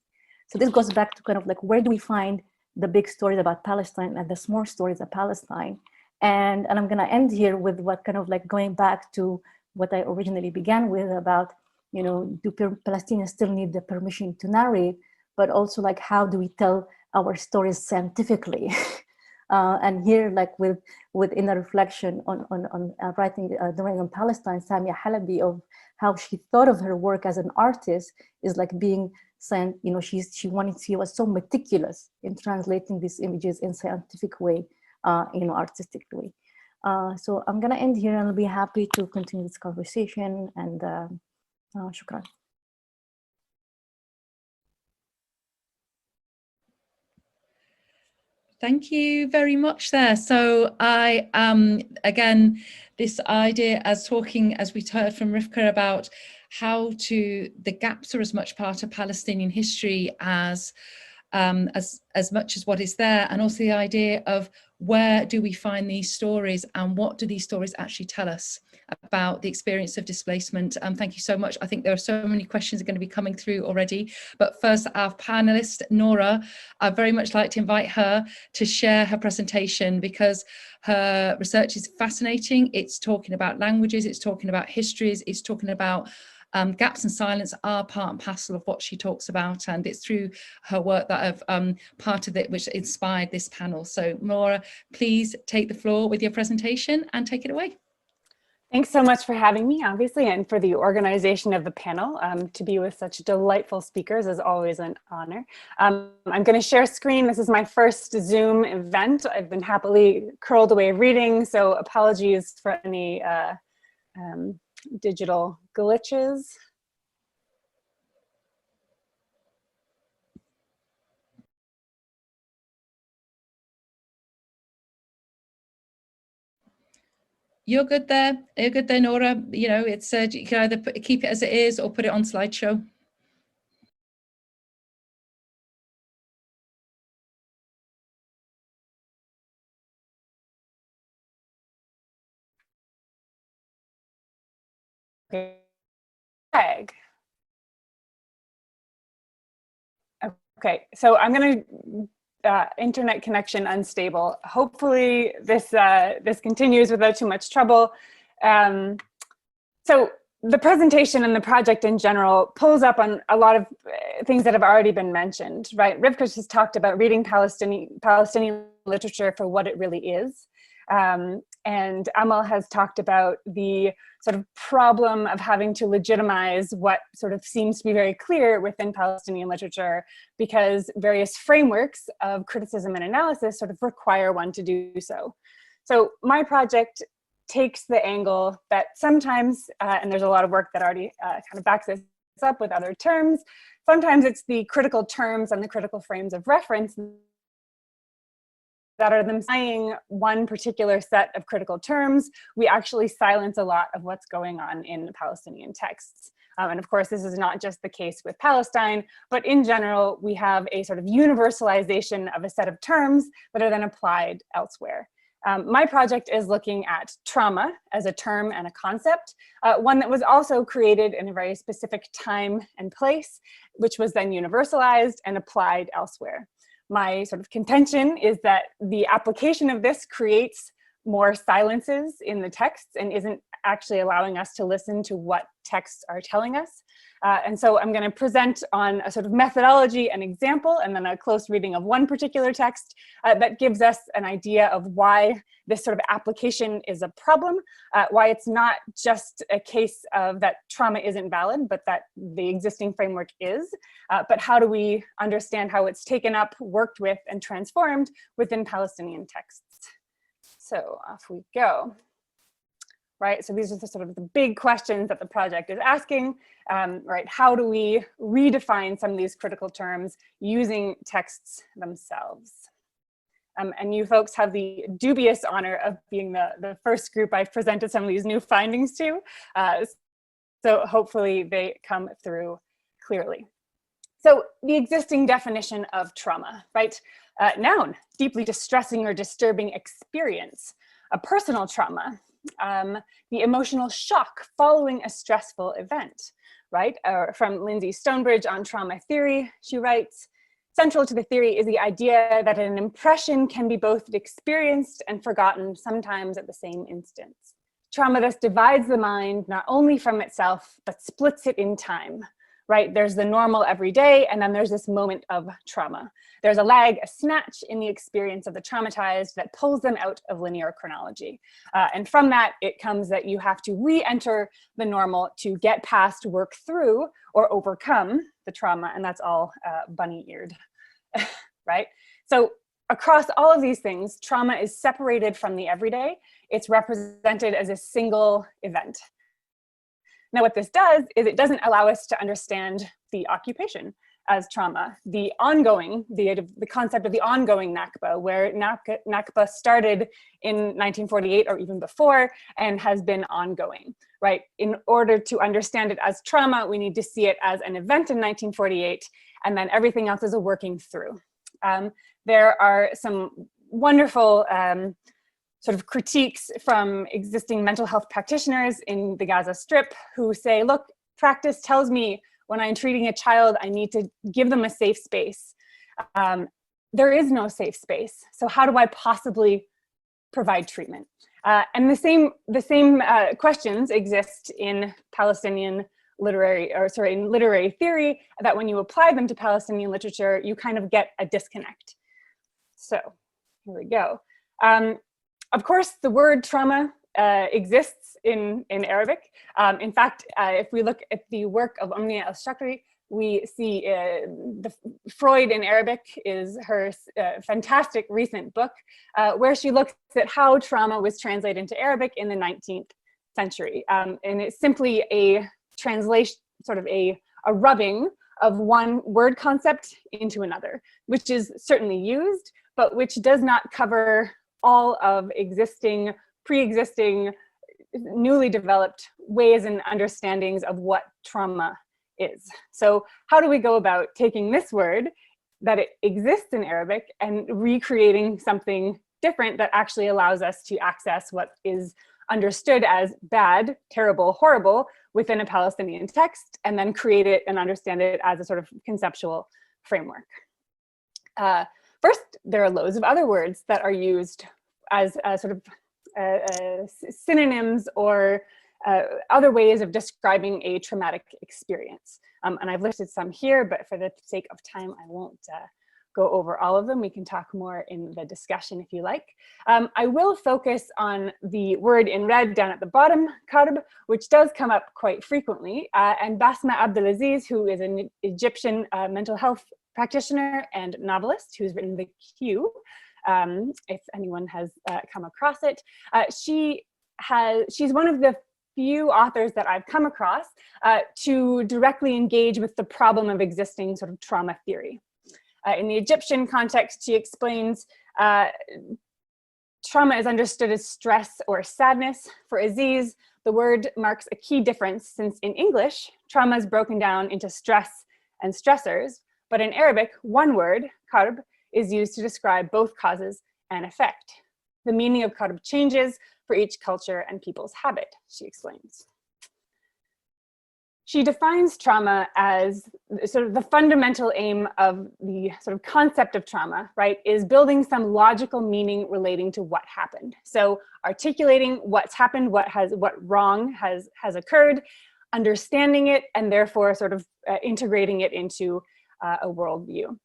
Speaker 4: So this goes back to kind of like, where do we find the big stories about Palestine and the small stories of Palestine? And I'm going to end here with what kind of like going back to what I originally began with about, do Palestinians still need the permission to narrate, but also like, how do we tell our stories scientifically? And here, like with inner reflection on writing Drawing on Palestine, Samia Halabi, of how she thought of her work as an artist is like being, she was so meticulous in translating these images in scientific way, artistic way. So I'm gonna end here, and I'll be happy to continue this conversation. And shukran.
Speaker 2: Thank you very much there. So I, again, this idea as we heard from Rivka about how the gaps are as much part of Palestinian history as much as what is there, and also the idea of where do we find these stories and what do these stories actually tell us about the experience of displacement. Thank you so much. I think there are so many questions are going to be coming through already, but first our panelist, Nora, I'd very much like to invite her to share her presentation, because her research is fascinating. It's talking about languages, it's talking about histories, it's talking about gaps and silence are part and parcel of what she talks about, and it's through her work that I've part of it which inspired this panel. So Nora, please take the floor with your presentation and take it away.
Speaker 5: Thanks so much for having me, obviously, and for the organization of the panel. To be with such delightful speakers is always an honor. I'm going to share screen. This is my first Zoom event. I've been happily curled away reading, so apologies for any digital glitches.
Speaker 2: You're good there. You're good there, Nora. It's you can either keep it as it is or put it on slideshow.
Speaker 5: Okay, so I'm going to internet connection unstable. Hopefully this continues without too much trouble. So the presentation and the project in general pulls up on a lot of things that have already been mentioned, right? Rivka has talked about reading Palestinian literature for what it really is. And Amal has talked about the sort of problem of having to legitimize what sort of seems to be very clear within Palestinian literature, because various frameworks of criticism and analysis sort of require one to do so. So my project takes the angle that sometimes, and there's a lot of work that already kind of backs this up with other terms, sometimes it's the critical terms and the critical frames of reference that are them saying one particular set of critical terms. We actually silence a lot of what's going on in the Palestinian texts. And of course, this is not just the case with Palestine, but in general, we have a sort of universalization of a set of terms that are then applied elsewhere. My project is looking at trauma as a term and a concept, one that was also created in a very specific time and place, which was then universalized and applied elsewhere. My sort of contention is that the application of this creates more silences in the texts and isn't actually allowing us to listen to what texts are telling us. And so I'm going to present on a sort of methodology and example, and then a close reading of one particular text that gives us an idea of why this sort of application is a problem, why it's not just a case of that trauma isn't valid, but that the existing framework is, but how do we understand how it's taken up, worked with, and transformed within Palestinian texts. So off we go. Right, so these are the sort of the big questions that the project is asking, right? How do we redefine some of these critical terms using texts themselves? And you folks have the dubious honor of being the first group I've presented some of these new findings to. So hopefully they come through clearly. So the existing definition of trauma, right? Noun, deeply distressing or disturbing experience. A personal trauma. The emotional shock following a stressful event, right? From Lindsay Stonebridge on trauma theory, she writes, central to the theory is the idea that an impression can be both experienced and forgotten, sometimes at the same instance. Trauma thus divides the mind not only from itself, but splits it in time, right? There's the normal everyday, and then there's this moment of trauma. There's a lag, a snatch in the experience of the traumatized that pulls them out of linear chronology. And from that, it comes that you have to re-enter the normal to get past, work through, or overcome the trauma, and that's all bunny-eared, right? So across all of these things, trauma is separated from the everyday. It's represented as a single event. Now, what this does is it doesn't allow us to understand the occupation as trauma, the ongoing, the concept of the ongoing Nakba, where Nakba started in 1948 or even before and has been ongoing, right? In order to understand it as trauma, we need to see it as an event in 1948, and then everything else is a working through. There are some wonderful sort of critiques from existing mental health practitioners in the Gaza Strip who say, look, practice tells me when I'm treating a child, I need to give them a safe space. There is no safe space. So how do I possibly provide treatment? And the same questions exist in Palestinian literary theory, that when you apply them to Palestinian literature, you kind of get a disconnect. So here we go. Of course, the word trauma exists in Arabic. In fact, if we look at the work of Omnia al-Shakri, we see the Freud in Arabic is her fantastic recent book, where she looks at how trauma was translated into Arabic in the 19th century. And it's simply a translation, sort of a rubbing of one word concept into another, which is certainly used, but which does not cover all of pre-existing, newly developed ways and understandings of what trauma is. So how do we go about taking this word that it exists in Arabic and recreating something different that actually allows us to access what is understood as bad, terrible, horrible within a Palestinian text, and then create it and understand it as a sort of conceptual framework? First, there are loads of other words that are used as sort of synonyms or other ways of describing a traumatic experience. And I've listed some here, but for the sake of time, I won't go over all of them. We can talk more in the discussion if you like. I will focus on the word in red down at the bottom, karb, which does come up quite frequently. And Basma Abdelaziz, who is an Egyptian mental health practitioner and novelist who's written The Queue, if anyone has come across it. She's one of the few authors that I've come across to directly engage with the problem of existing sort of trauma theory. In the Egyptian context, she explains trauma is understood as stress or sadness. For Aziz, the word marks a key difference, since in English, trauma is broken down into stress and stressors, but in Arabic, one word, karb, is used to describe both causes and effect. The meaning of karb changes for each culture and people's habit, she explains. she defines trauma as sort of the fundamental aim of the sort of concept of trauma, right, is building some logical meaning relating to what happened. So articulating what's happened, what wrong has occurred, understanding it, and therefore sort of integrating it into a worldview.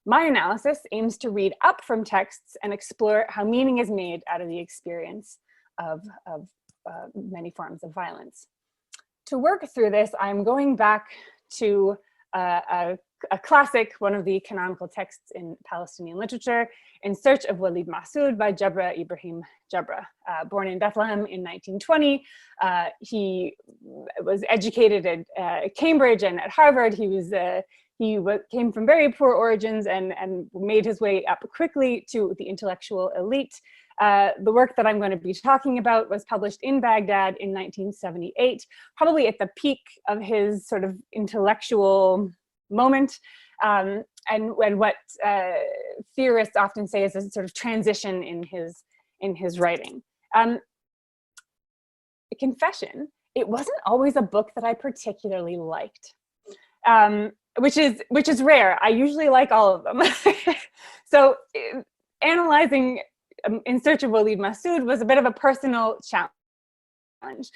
Speaker 5: My analysis aims to read up from texts and explore how meaning is made out of the experience of many forms of violence. To work through this, I'm going back to a classic, one of the canonical texts in Palestinian literature, In Search of Walid Massoud by Jabra Ibrahim Jabra. Born in Bethlehem in 1920, he was educated at Cambridge and at Harvard. He came from very poor origins and made his way up quickly to the intellectual elite. The work that I'm going to be talking about was published in Baghdad in 1978, probably at the peak of his sort of intellectual moment, and what theorists often say is a sort of transition in his writing. A confession, it wasn't always a book that I particularly liked. Which is rare. I usually like all of them. So analyzing In Search of Walid Massoud was a bit of a personal challenge.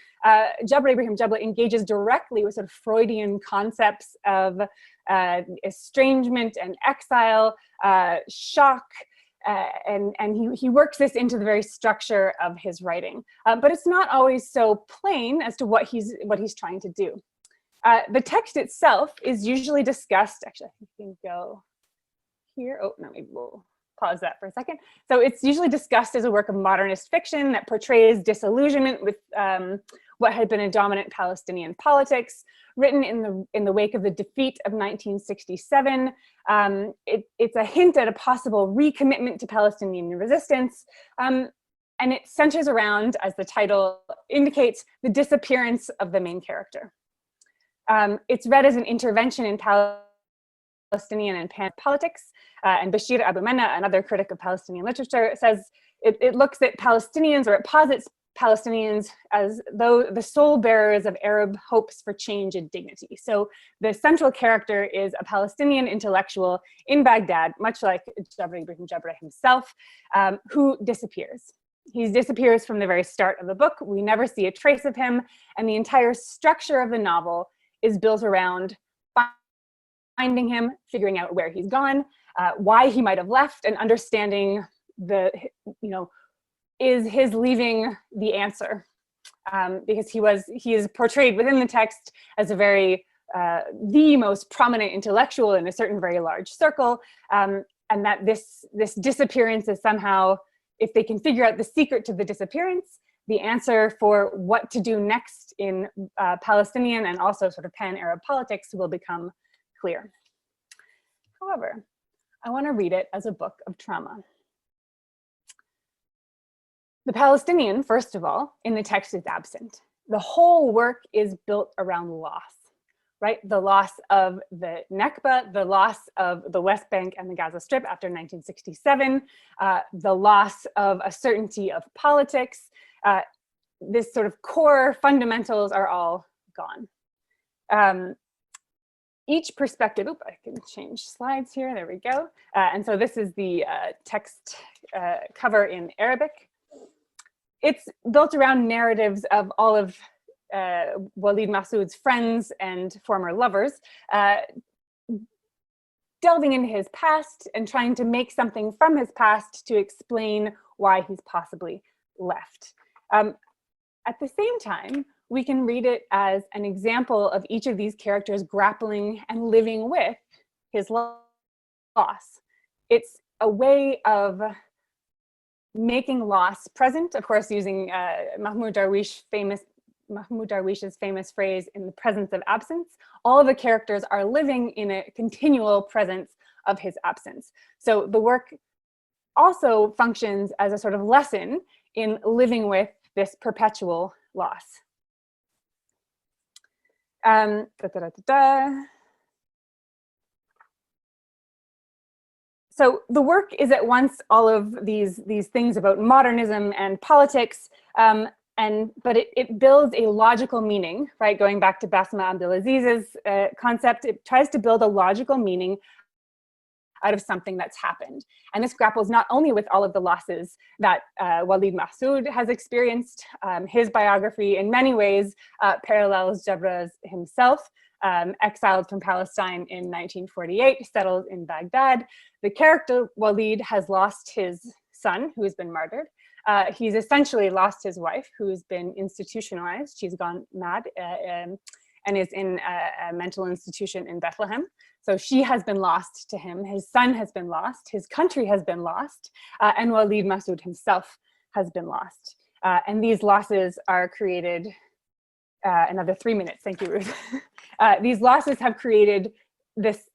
Speaker 5: Jabra Ibrahim Jabra engages directly with sort of Freudian concepts of estrangement and exile, shock, and he works this into the very structure of his writing. But it's not always so plain as to what he's trying to do. The text itself is usually discussed, actually I think we can go here. Oh, no, maybe we'll pause that for a second. So it's usually discussed as a work of modernist fiction that portrays disillusionment with what had been a dominant Palestinian politics, written in the wake of the defeat of 1967. It's a hint at a possible recommitment to Palestinian resistance. And it centers around, as the title indicates, the disappearance of the main character. It's read as an intervention in Palestinian and pan politics, and Bashir Abu Menna, another critic of Palestinian literature, says it looks at Palestinians, or it posits Palestinians as though the sole bearers of Arab hopes for change and dignity. So the central character is a Palestinian intellectual in Baghdad, much like Jabra Ibrahim Jabra himself, who disappears. He disappears from the very start of the book. We never see a trace of him, and the entire structure of the novel is built around finding him, figuring out where he's gone, why he might have left, and understanding is his leaving the answer? Because he is portrayed within the text as a very, the most prominent intellectual in a certain very large circle, and that this disappearance is somehow, if they can figure out the secret to the disappearance, the answer for what to do next in Palestinian and also sort of pan-Arab politics will become clear. However, I want to read it as a book of trauma. The Palestinian, first of all, in the text is absent. The whole work is built around loss, right? The loss of the Nakba, the loss of the West Bank and the Gaza Strip after 1967, the loss of a certainty of politics. This sort of core fundamentals are all gone. Each perspective, I can change slides here, there we go. And so this is the text cover in Arabic. It's built around narratives of all of Walid Massoud's friends and former lovers, delving into his past and trying to make something from his past to explain why he's possibly left. At the same time, we can read it as an example of each of these characters grappling and living with his loss. It's a way of making loss present, of course, using Mahmoud Darwish's famous phrase, in the presence of absence. All of the characters are living in a continual presence of his absence. So the work also functions as a sort of lesson in living with this perpetual loss. So the work is at once all of these things about modernism and politics, and But it builds a logical meaning, right? Going back to Basma Abdelaziz's concept, it tries to build a logical meaning out of something that's happened. And this grapples not only with all of the losses that Walid Mahsoud has experienced. His biography in many ways parallels Jabra's himself, exiled from Palestine in 1948, settled in Baghdad. The character Walid has lost his son, who has been martyred. He's essentially lost his wife, who's been institutionalized. She's gone mad and is in a mental institution in Bethlehem. So she has been lost to him. His son has been lost. His country has been lost. And Walid Mahsoud himself has been lost. And these losses are created, another 3 minutes, thank you, Ruth. These losses have created this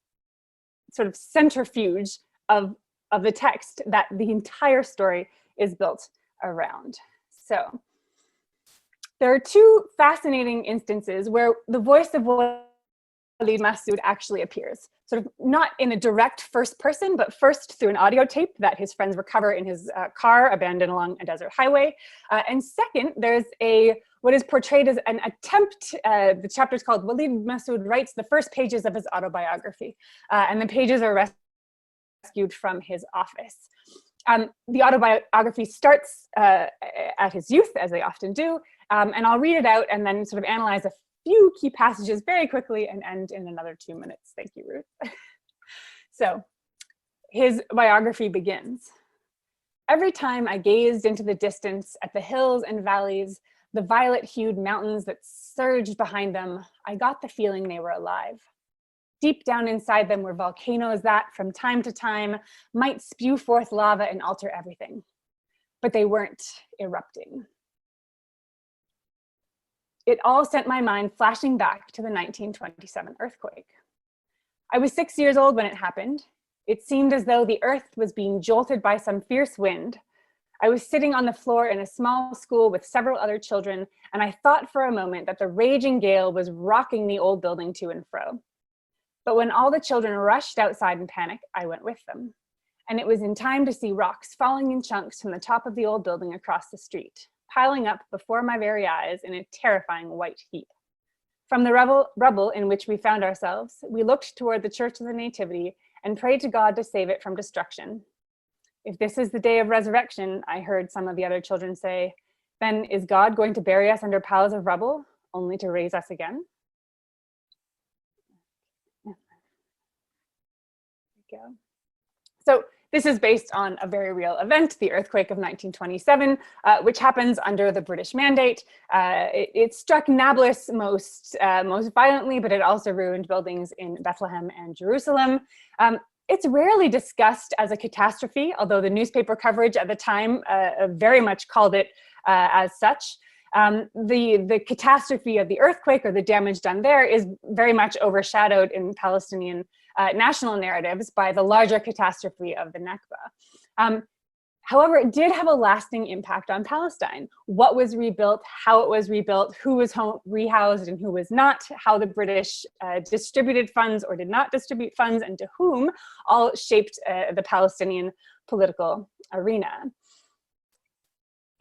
Speaker 5: sort of centrifuge of the text that the entire story is built around. So there are two fascinating instances where the voice of Walid Mahsoud actually appears, sort of not in a direct first person, but first through an audio tape that his friends recover in his car abandoned along a desert highway. And second, there's what is portrayed as an attempt, the chapter is called Walid Mahsoud Writes the First Pages of His Autobiography. And the pages are rescued from his office. The autobiography starts at his youth, as they often do, and I'll read it out and then sort of analyze a few key passages very quickly and end in another 2 minutes. Thank you, Ruth. So his biography begins. Every time I gazed into the distance at the hills and valleys, the violet-hued mountains that surged behind them, I got the feeling they were alive. Deep down inside them were volcanoes that, from time to time, might spew forth lava and alter everything. But they weren't erupting. It all sent my mind flashing back to the 1927 earthquake. I was 6 years old when it happened. It seemed as though the earth was being jolted by some fierce wind. I was sitting on the floor in a small school with several other children, and I thought for a moment that the raging gale was rocking the old building to and fro. But when all the children rushed outside in panic, I went with them. And it was in time to see rocks falling in chunks from the top of the old building across the street, piling up before my very eyes in a terrifying white heap. From the rubble in which we found ourselves, we looked toward the Church of the Nativity and prayed to God to save it from destruction. If this is the day of resurrection, I heard some of the other children say, then is God going to bury us under piles of rubble, only to raise us again? There we go. So this is based on a very real event, the earthquake of 1927, which happens under the British mandate. It struck Nablus most violently, but it also ruined buildings in Bethlehem and Jerusalem. It's rarely discussed as a catastrophe, although the newspaper coverage at the time very much called it as such. The catastrophe of the earthquake or the damage done there is very much overshadowed in Palestinian national narratives by the larger catastrophe of the Nakba. However, it did have a lasting impact on Palestine. What was rebuilt, how it was rebuilt, who was rehoused and who was not, how the British distributed funds or did not distribute funds, and to whom, all shaped the Palestinian political arena.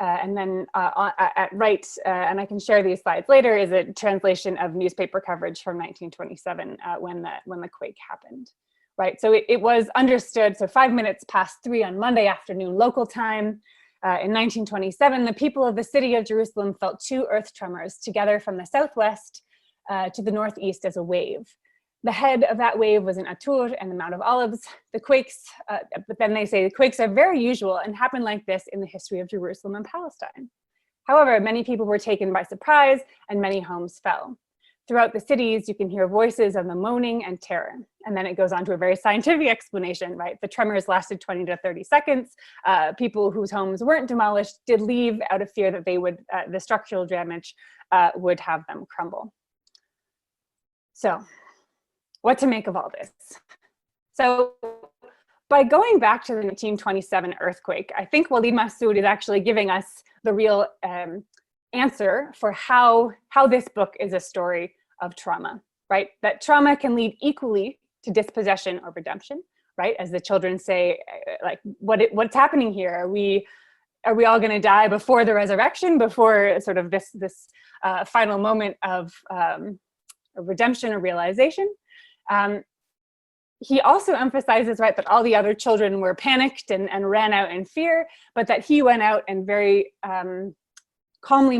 Speaker 5: And then at right, and I can share these slides later, is a translation of newspaper coverage from 1927 when the quake happened. Right, so it was understood, so 5 minutes past 3 on Monday afternoon local time. In 1927, the people of the city of Jerusalem felt 2 earth tremors together from the southwest to the northeast as a wave. The head of that wave was in Atur and the Mount of Olives. The quakes, but then they say the quakes are very usual and happen like this in the history of Jerusalem and Palestine. However, many people were taken by surprise and many homes fell. Throughout the cities, you can hear voices of the moaning and terror. And then it goes on to a very scientific explanation, right? The tremors lasted 20 to 30 seconds. People whose homes weren't demolished did leave out of fear that they would, the structural damage would have them crumble. So what to make of all this? So by going back to the 1927 earthquake, I think Walid Mahsoud is actually giving us the real answer for how this book is a story of trauma, right? That trauma can lead equally to dispossession or redemption, right? As the children say, like, what's happening here? Are we are we all going to die before the resurrection, before sort of this final moment of redemption or realization? He also emphasizes, right, that all the other children were panicked and ran out in fear, but that he went out and very calmly,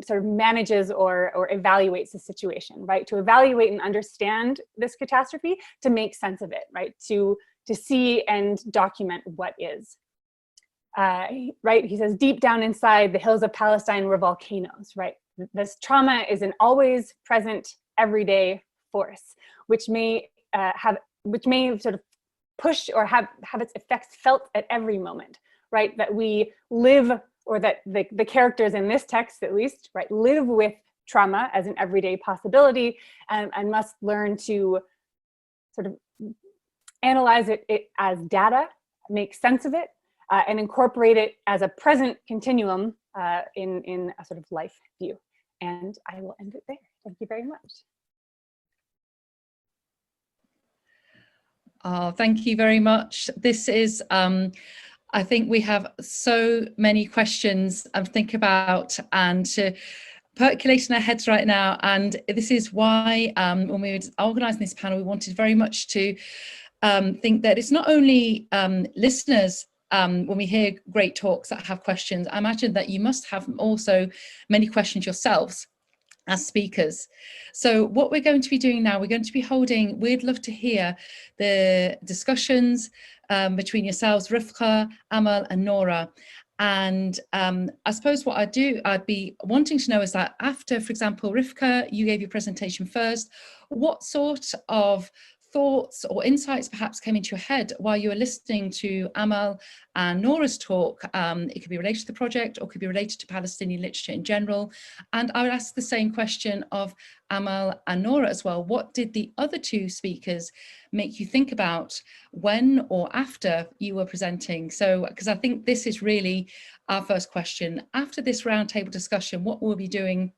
Speaker 5: sort of manages or evaluates the situation, right? To evaluate and understand this catastrophe, to make sense of it, right? To see and document what is. Right, he says, deep down inside, the hills of Palestine were volcanoes, right? This trauma is an always present, everyday force, which may sort of push or have its effects felt at every moment, right? That we live, or that the characters in this text at least, right, live with trauma as an everyday possibility, and must learn to sort of analyze it as data, make sense of it, and incorporate it as a present continuum in a sort of life view. And I will end it there. Thank you very much.
Speaker 2: Oh, thank you very much. This is, I think we have so many questions to think about and to percolate in our heads right now. And this is why when we were organising this panel, we wanted very much to think that it's not only listeners, when we hear great talks that have questions, I imagine that you must have also many questions yourselves as speakers. So what we're going to be doing now, we're going to be holding, we'd love to hear the discussions between yourselves, Rivka, Amal and Nora. And I suppose what I'd be wanting to know is that after, for example, Rivka, you gave your presentation first, what sort of thoughts or insights perhaps came into your head while you were listening to Amal and Nora's talk? It could be related to the project or could be related to Palestinian literature in general. And I would ask the same question of Amal and Nora as well. What did the other two speakers make you think about when or after you were presenting? So, because I think this is really our first question. After this roundtable discussion, what we'll be doing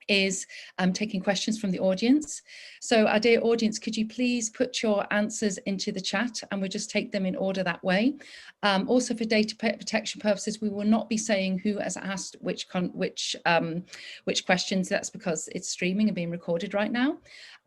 Speaker 2: is taking questions from the audience. So our dear audience, could you please put your answers into the chat and we'll just take them in order that way. Also for data protection purposes, we will not be saying who has asked which questions. That's because it's streaming and being recorded right now.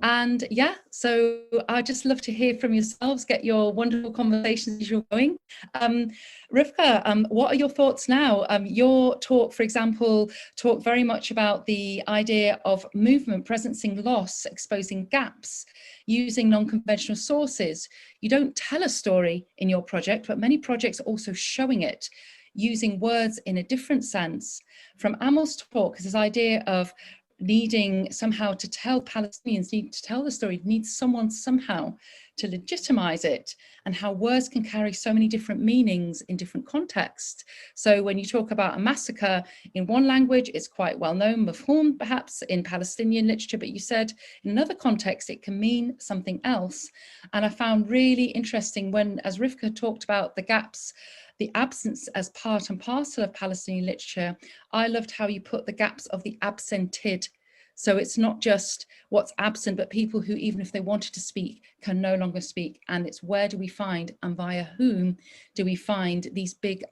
Speaker 2: And yeah, so I'd just love to hear from yourselves, get your wonderful conversations as you're going. Rivka, what are your thoughts now? Your talk, for example, talked very much about the idea of movement, presencing loss, exposing gaps, using non-conventional sources. You don't tell a story in your project, but many projects are also showing it, using words in a different sense. From Amal's talk is this idea of needing somehow to tell Palestinians, need to tell the story, needs someone somehow to legitimize it, and how words can carry so many different meanings in different contexts. So when you talk about a massacre in one language, it's quite well known, mafhum perhaps in Palestinian literature, but you said in another context, it can mean something else. And I found really interesting when, as Rivka talked about the gaps, the absence as part and parcel of Palestinian literature, I loved how you put the gaps of the absented. So it's not just what's absent, but people who, even if they wanted to speak, can no longer speak. And it's where do we find, and via whom do we find these big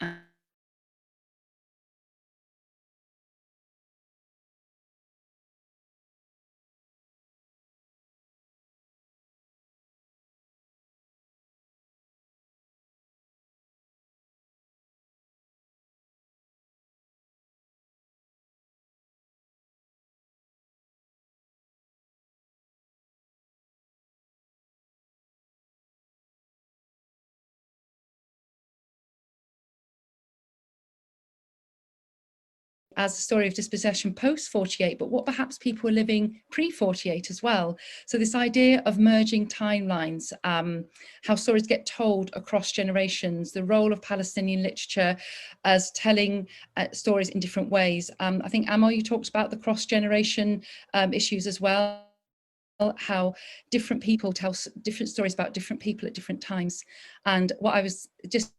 Speaker 2: as a story of dispossession post-48, but what perhaps people are living pre-48 as well. So this idea of merging timelines, how stories get told across generations, the role of Palestinian literature as telling stories in different ways. I think, Amal, you talked about the cross-generation issues as well, how different people tell different stories about different people at different times. And what I was just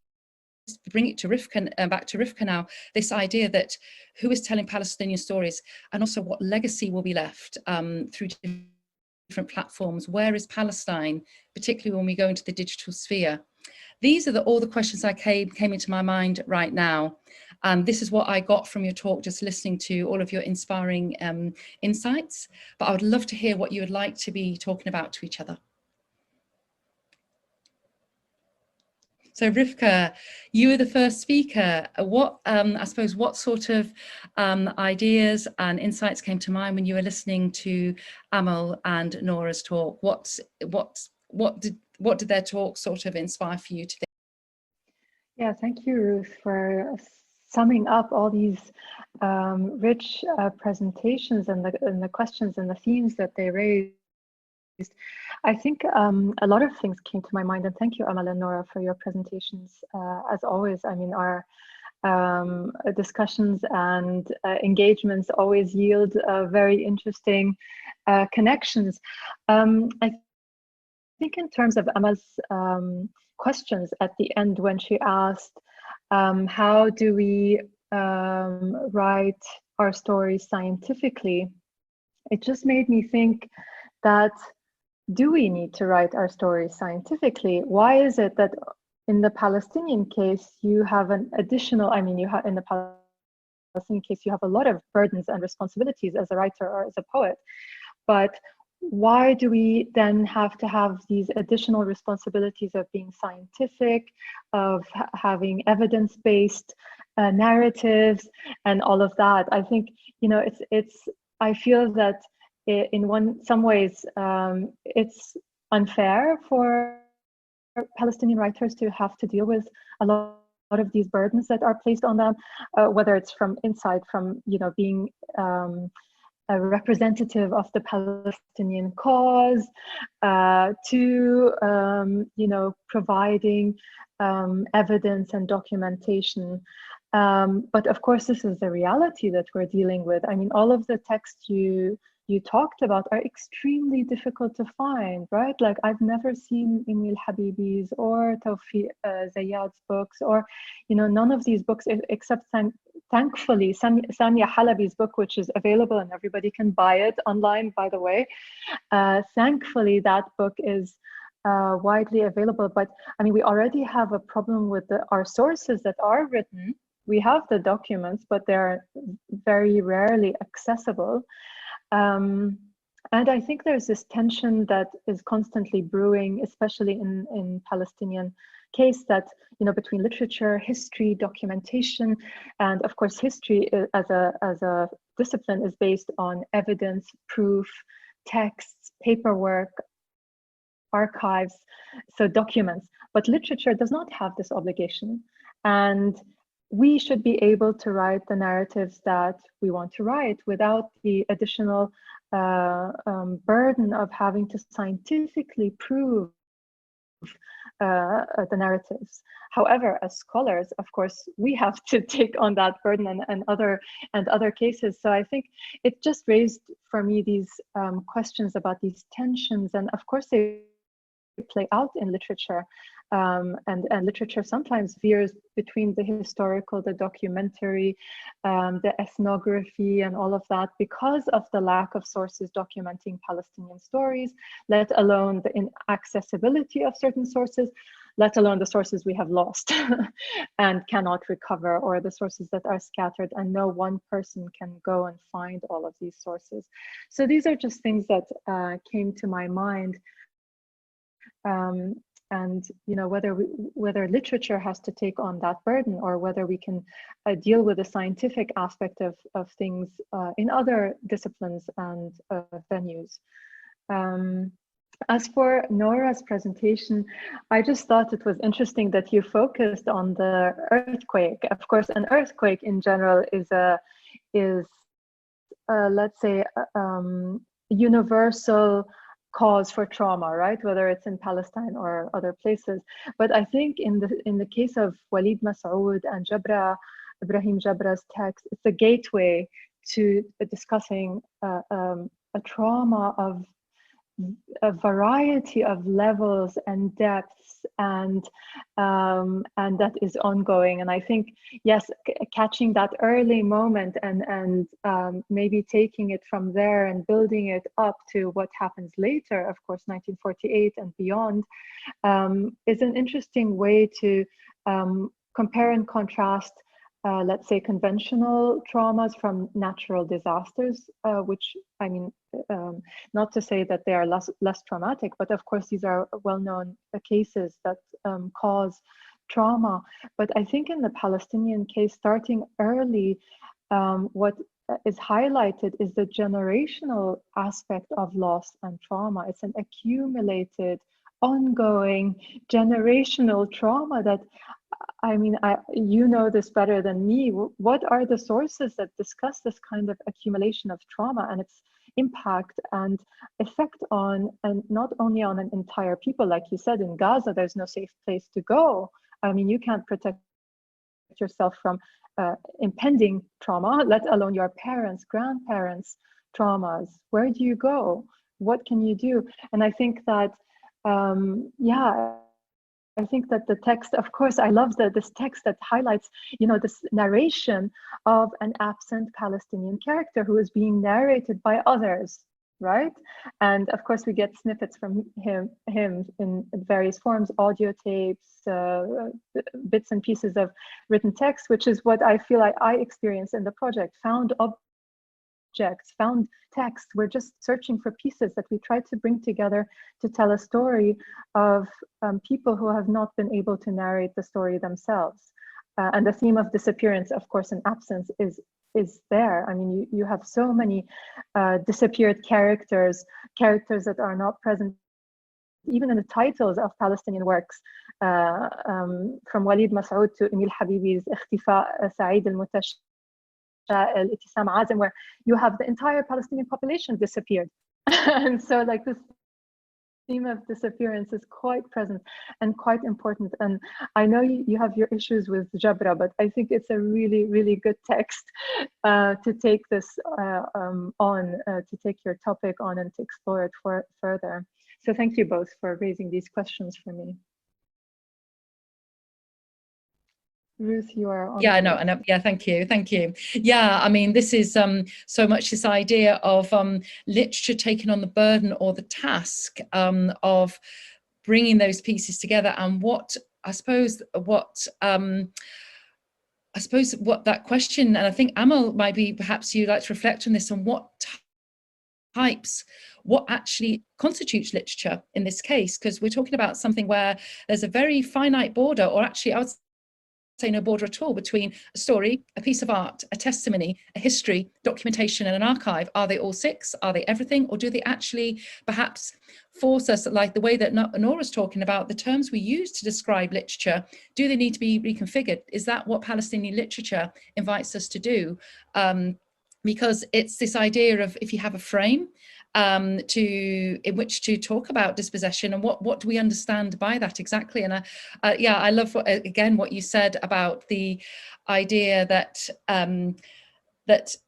Speaker 2: bring it to Rivka, back to Rivka now, this idea that who is telling Palestinian stories, and also what legacy will be left through different platforms. Where is Palestine, particularly when we go into the digital sphere? These are all the questions that came into my mind right now. This is what I got from your talk, just listening to all of your inspiring insights. But I would love to hear what you would like to be talking about to each other. So Rivka, you were the first speaker. What, I suppose, what sort of ideas and insights came to mind when you were listening to Amal and Nora's talk? What did their talk sort of inspire for you today?
Speaker 3: Yeah, thank you, Ruth, for summing up all these rich presentations and the questions and the themes that they raised. I think a lot of things came to my mind, and thank you, Amal and Nora, for your presentations. As always, I mean, our discussions and engagements always yield very interesting connections. I think in terms of Amal's questions at the end when she asked, how do we write our stories scientifically? It just made me think that, do we need to write our stories scientifically? Why is it that in the Palestinian case, you have an additional, I mean, you have in the Palestinian case, you have a lot of burdens and responsibilities as a writer or as a poet, but why do we then have to have these additional responsibilities of being scientific, of having evidence-based narratives and all of that? I think, you know, I feel that in some ways it's unfair for Palestinian writers to have to deal with a lot of these burdens that are placed on them, whether it's from inside, from, you know, being a representative of the Palestinian cause, to you know, providing evidence and documentation. But of course, this is the reality that we're dealing with. I mean, all of the texts you talked about are extremely difficult to find, right? Like, I've never seen Emil Habibi's or Tawfiq Zayyad's books, or, you know, none of these books, except thankfully Samia Halabi's book, which is available and everybody can buy it online, by the way. Thankfully, that book is widely available. But I mean, we already have a problem with our sources that are written. We have the documents, but they're very rarely accessible. And I think there's this tension that is constantly brewing, especially in Palestinian case, that, you know, between literature, history, documentation, and of course history as a discipline is based on evidence, proof, texts, paperwork, archives, so documents. But literature does not have this obligation, and we should be able to write the narratives that we want to write without the additional burden of having to scientifically prove the narratives. However, as scholars, of course, we have to take on that burden and other cases. So I think it just raised for me these questions about these tensions, and of course they play out in literature. And literature sometimes veers between the historical, the documentary, the ethnography, and all of that, because of the lack of sources documenting Palestinian stories, let alone the inaccessibility of certain sources, let alone the sources we have lost and cannot recover, or the sources that are scattered and no one person can go and find all of these sources. So these are just things that came to my mind. And, you know, whether literature has to take on that burden, or whether we can deal with the scientific aspect of things in other disciplines and venues. As for Nora's presentation, I just thought it was interesting that you focused on the earthquake. Of course, an earthquake in general is let's say universal cause for trauma, right? Whether it's in Palestine or other places. But I think in the case of Walid Masoud and Ibrahim Jabra's text, it's a gateway to discussing a trauma of a variety of levels and depths, and that is ongoing. And I think, yes, catching that early moment and maybe taking it from there and building it up to what happens later, of course, 1948 and beyond, is an interesting way to compare and contrast let's say, conventional traumas from natural disasters, which, I mean, not to say that they are less traumatic, but of course these are well-known cases that cause trauma. But I think in the Palestinian case, starting early, what is highlighted is the generational aspect of loss and trauma. It's an accumulated, ongoing, generational trauma that, I mean, you know this better than me. What are the sources that discuss this kind of accumulation of trauma and its impact and effect on, and not only on an entire people, like you said, in Gaza, there's no safe place to go. I mean, you can't protect yourself from impending trauma, let alone your parents, grandparents' traumas. Where do you go? What can you do? And I think that, yeah, I think that the text, of course, I love this text that highlights, you know, this narration of an absent Palestinian character who is being narrated by others, right? And of course, we get snippets from him in various forms, audio tapes, bits and pieces of written text, which is what I feel like I experienced in the project. Found objects, found text. We're just searching for pieces that we try to bring together to tell a story of people who have not been able to narrate the story themselves. And the theme of disappearance, of course, and absence is there. I mean, you have so many disappeared characters that are not present even in the titles of Palestinian works, from Walid Mas'ud to Emil Habibi's اختفاء سعيد المتشائم, Itissam Azem, where you have the entire Palestinian population disappeared. And so like this theme of disappearance is quite present and quite important. And I know you have your issues with Jabra, but I think it's a really, really good text to take this to take your topic on and to explore it further. So thank you both for raising these questions for me. Ruth, you are on.
Speaker 2: Yeah, no, and yeah, thank you. Yeah, I mean, this is so much this idea of literature taking on the burden or the task of bringing those pieces together, and what that question, and I think Amal, maybe perhaps you'd like to reflect on this, on what actually constitutes literature in this case, because we're talking about something where there's a very finite border, or actually I would say no border at all, between a story, a piece of art, a testimony, a history, documentation, and an archive. Are they all six? Are they everything? Or do they actually perhaps force us, like the way that Nora's talking about, the terms we use to describe literature, do they need to be reconfigured? Is that what Palestinian literature invites us to do? Because it's this idea of, if you have a frame in which to talk about dispossession, and what do we understand by that exactly? And yeah, I love what you said about the idea that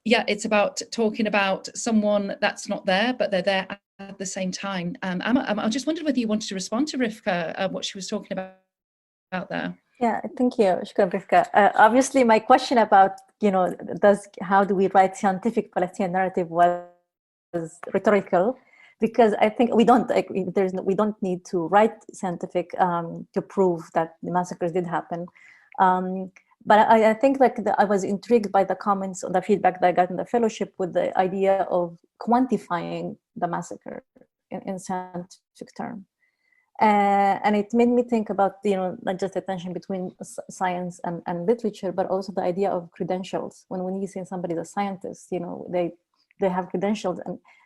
Speaker 2: yeah, it's about talking about someone that's not there, but they're there at the same time. I just wondered whether you wanted to respond to Rivka, what she was talking about there.
Speaker 4: Yeah, thank you, Shukran, Rivka. Obviously, my question about, you know, how do we write scientific Palestinian narrative was rhetorical, because I think we don't need to write scientific to prove that the massacres did happen. But I think like I was intrigued by the comments or the feedback that I got in the fellowship with the idea of quantifying the massacre in scientific terms. And it made me think about, you know, not just the tension between science and literature, but also the idea of credentials. When you say somebody's a scientist, you know, they have credentials,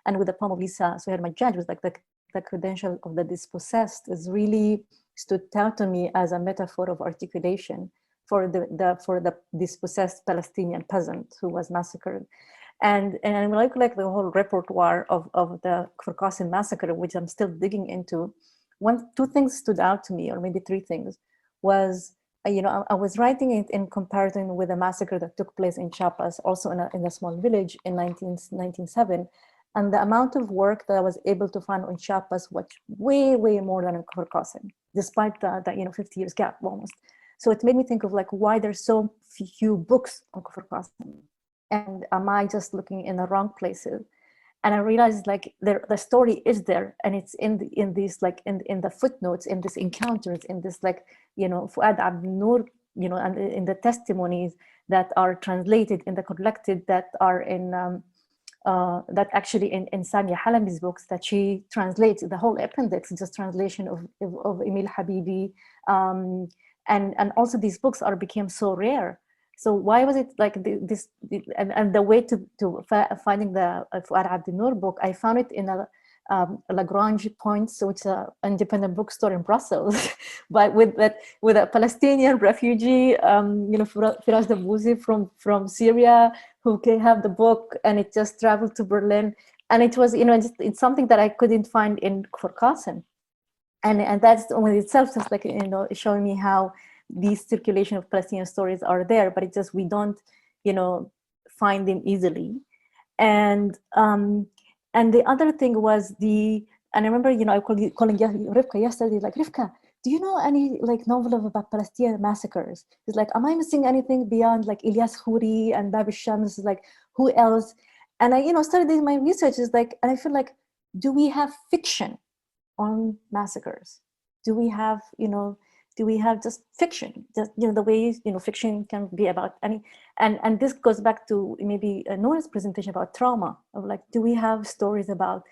Speaker 4: and with the poem of Lisa Suherman Judge was like the credential of the dispossessed is really stood out to me as a metaphor of articulation for the dispossessed Palestinian peasant who was massacred. And I like the whole repertoire of the Kfar Qasim massacre, which I'm still digging into. Two things stood out to me, or maybe three things, was, you know, I was writing it in comparison with a massacre that took place in Chiapas, also in a small village in 1997. And the amount of work that I was able to find on Chiapas was way, way more than in Kfar Qasim, despite the 50 years gap almost. So it made me think of like why there's so few books on Kfar Qasim. And am I just looking in the wrong places? And I realized like the story is there, and it's in the footnotes, in these encounters, in this, like, you know, Fuad Abdul Noor, you know, and in the testimonies, that are translated in the collected, that are in that actually in Samia Halami's books, that she translates the whole appendix, just translation of Emil Habibi, and also these books became so rare. So why was it like this? And the way to finding the Fuad Abdinur book, I found it in a Lagrange Points, which is an independent bookstore in Brussels, but with a Palestinian refugee, Firas Dabouzi from Syria, who can have the book, and it just traveled to Berlin, and it was it's something that I couldn't find in Kfar Qasim, and that's in itself just like showing me how these circulation of Palestinian stories are there, but it just we don't find them easily, and the other thing was and I remember I calling Rivka yesterday, like, Rivka, do you know any like novel about Palestinian massacres? It's like, am I missing anything beyond like Ilyas Khouri and Bab al-Shams? Like, who else? And I started doing my research, is like, and I feel like, do we have fiction on massacres? Do we have just fiction, just the way fiction can be about any, and this goes back to maybe Nora's presentation about trauma, of like, do we have stories about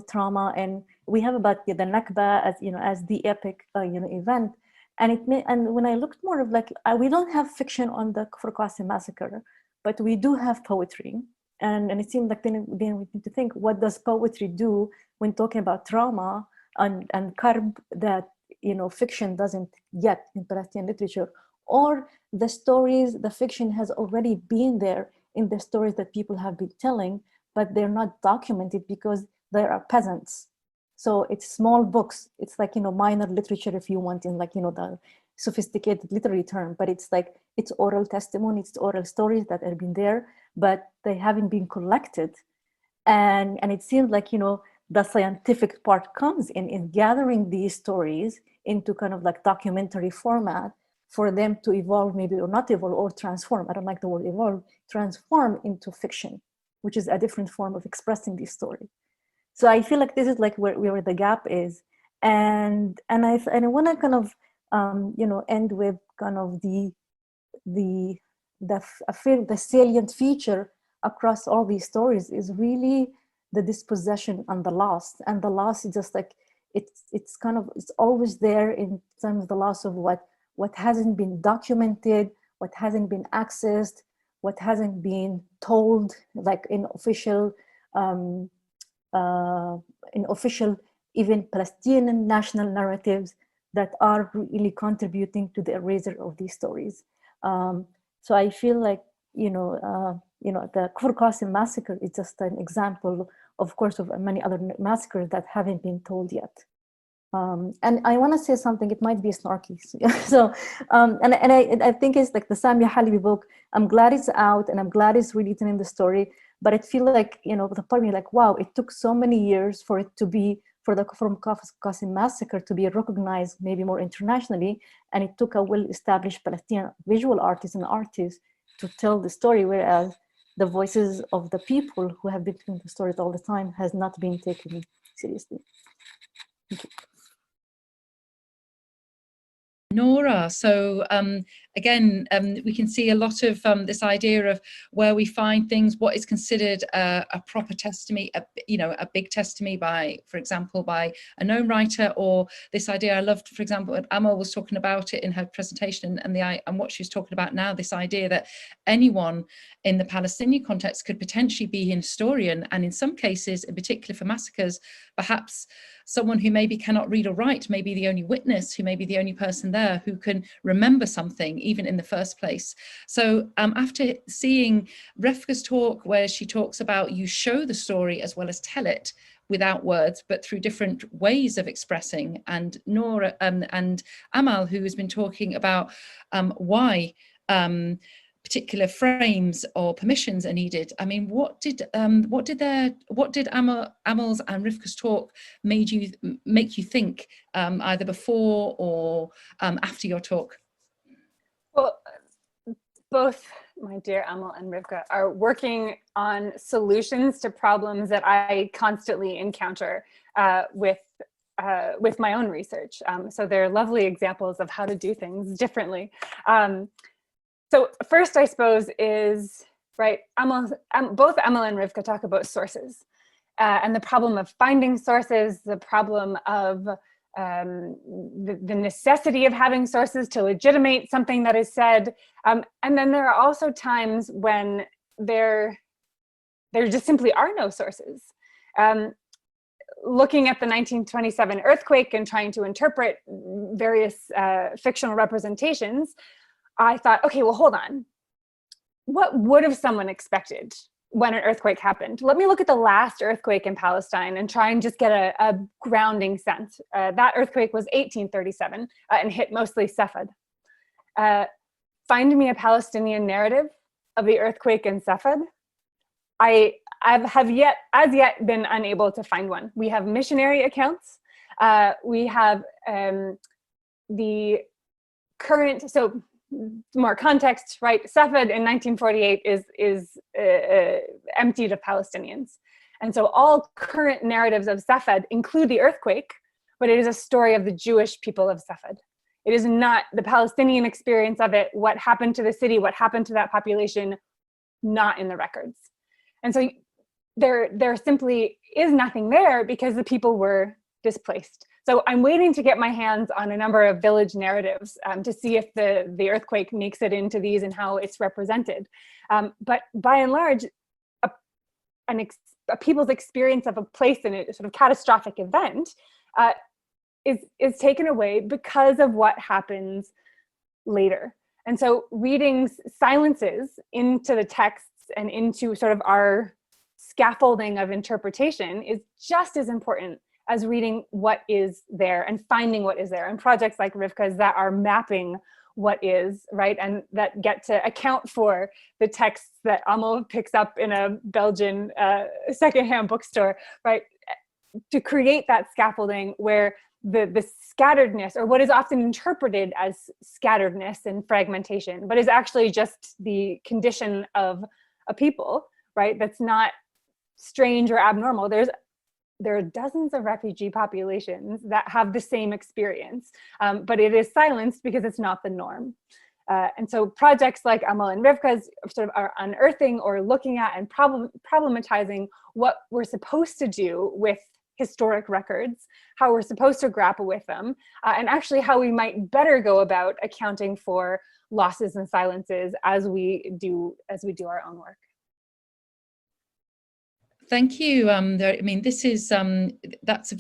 Speaker 4: trauma? And we have about the Nakba as the epic event, and when I looked more of like, we don't have fiction on the Kfar Qasim massacre, but we do have poetry, and it seemed like then we need to think, what does poetry do when talking about trauma and karb that fiction doesn't yet in Palestinian literature, or the stories, the fiction has already been there in the stories that people have been telling, but they're not documented because there are peasants. So it's small books. It's like, minor literature, if you want, in like, the sophisticated literary term, but it's like, it's oral testimony, it's oral stories that have been there, but they haven't been collected. And it seems like, the scientific part comes in gathering these stories into kind of like documentary format for them to evolve, maybe, or not evolve, or transform. I don't like the word evolve, transform into fiction, which is a different form of expressing this story. So I feel like this is like where the gap is. And I want to kind of, end with kind of I feel the salient feature across all these stories is really the dispossession and the loss. And the loss is just like, it's always there in terms of the loss of what hasn't been documented, what hasn't been accessed, what hasn't been told, like in official even Palestinian national narratives that are really contributing to the erasure of these stories. So I feel like, the Kfar Qasim massacre is just an example, of course, of many other massacres that haven't been told yet. And I want to say something, it might be snarky. So, I think it's like the Samia Halabi book, I'm glad it's out and I'm glad it's really telling the story, but it feels like, the part of me like, wow, it took so many years for it to be, for the Kfar Qasim massacre to be recognized maybe more internationally. And it took a well-established Palestinian visual artist and artists to tell the story, whereas the voices of the people who have been telling the stories all the time has not been taken seriously. Thank you.
Speaker 2: Nora, so again, we can see a lot of this idea of where we find things, what is considered a proper testimony, a big testimony by, for example, by a known writer, or this idea I loved, for example, when Amal was talking about it in her presentation, and what she was talking about now, this idea that anyone in the Palestinian context could potentially be an historian, and in some cases, in particular for massacres, perhaps someone who maybe cannot read or write may be the only witness, who may be the only person there who can remember something, even in the first place. So after seeing Refka's talk, where she talks about you show the story as well as tell it without words, but through different ways of expressing, and Nora and Amal, who has been talking about why particular frames or permissions are needed. I mean, what did Amal's and Rivka's talk make you think, either before or after your talk?
Speaker 5: Well, both my dear Amal and Rivka are working on solutions to problems that I constantly encounter with my own research. So they're lovely examples of how to do things differently. So first, I suppose, is, right, both Amal and Rivka talk about sources and the problem of finding sources, the problem of the necessity of having sources to legitimate something that is said. And then there are also times when there just simply are no sources. Looking at the 1927 earthquake and trying to interpret various fictional representations, I thought, okay, well, hold on. What would have someone expected when an earthquake happened? Let me look at the last earthquake in Palestine and try and just get a grounding sense. That earthquake was 1837 and hit mostly Safed. Find me a Palestinian narrative of the earthquake in Safed. I have as yet been unable to find one. We have missionary accounts. We have the current, so more context, right? Safed in 1948 is emptied of Palestinians. And so all current narratives of Safed include the earthquake, but it is a story of the Jewish people of Safed. It is not the Palestinian experience of it, what happened to the city, what happened to that population, not in the records. And so there simply is nothing there because the people were displaced. So I'm waiting to get my hands on a number of village narratives to see if the earthquake makes it into these and how it's represented. But by and large, a people's experience of a place in a sort of catastrophic event is taken away because of what happens later. And so reading silences into the texts and into sort of our scaffolding of interpretation is just as important as reading what is there and finding what is there. And projects like Rivka's that are mapping what is, right? And that get to account for the texts that Amal picks up in a Belgian secondhand bookstore, right? To create that scaffolding where the scatteredness, or what is often interpreted as scatteredness and fragmentation, but is actually just the condition of a people, right? That's not strange or abnormal. There are dozens of refugee populations that have the same experience, but it is silenced because it's not the norm. And so projects like Amal and Rivka's sort of are unearthing or looking at and problematizing what we're supposed to do with historic records, how we're supposed to grapple with them, and actually how we might better go about accounting for losses and silences as we do our own work.
Speaker 2: Thank you. I mean, this is that's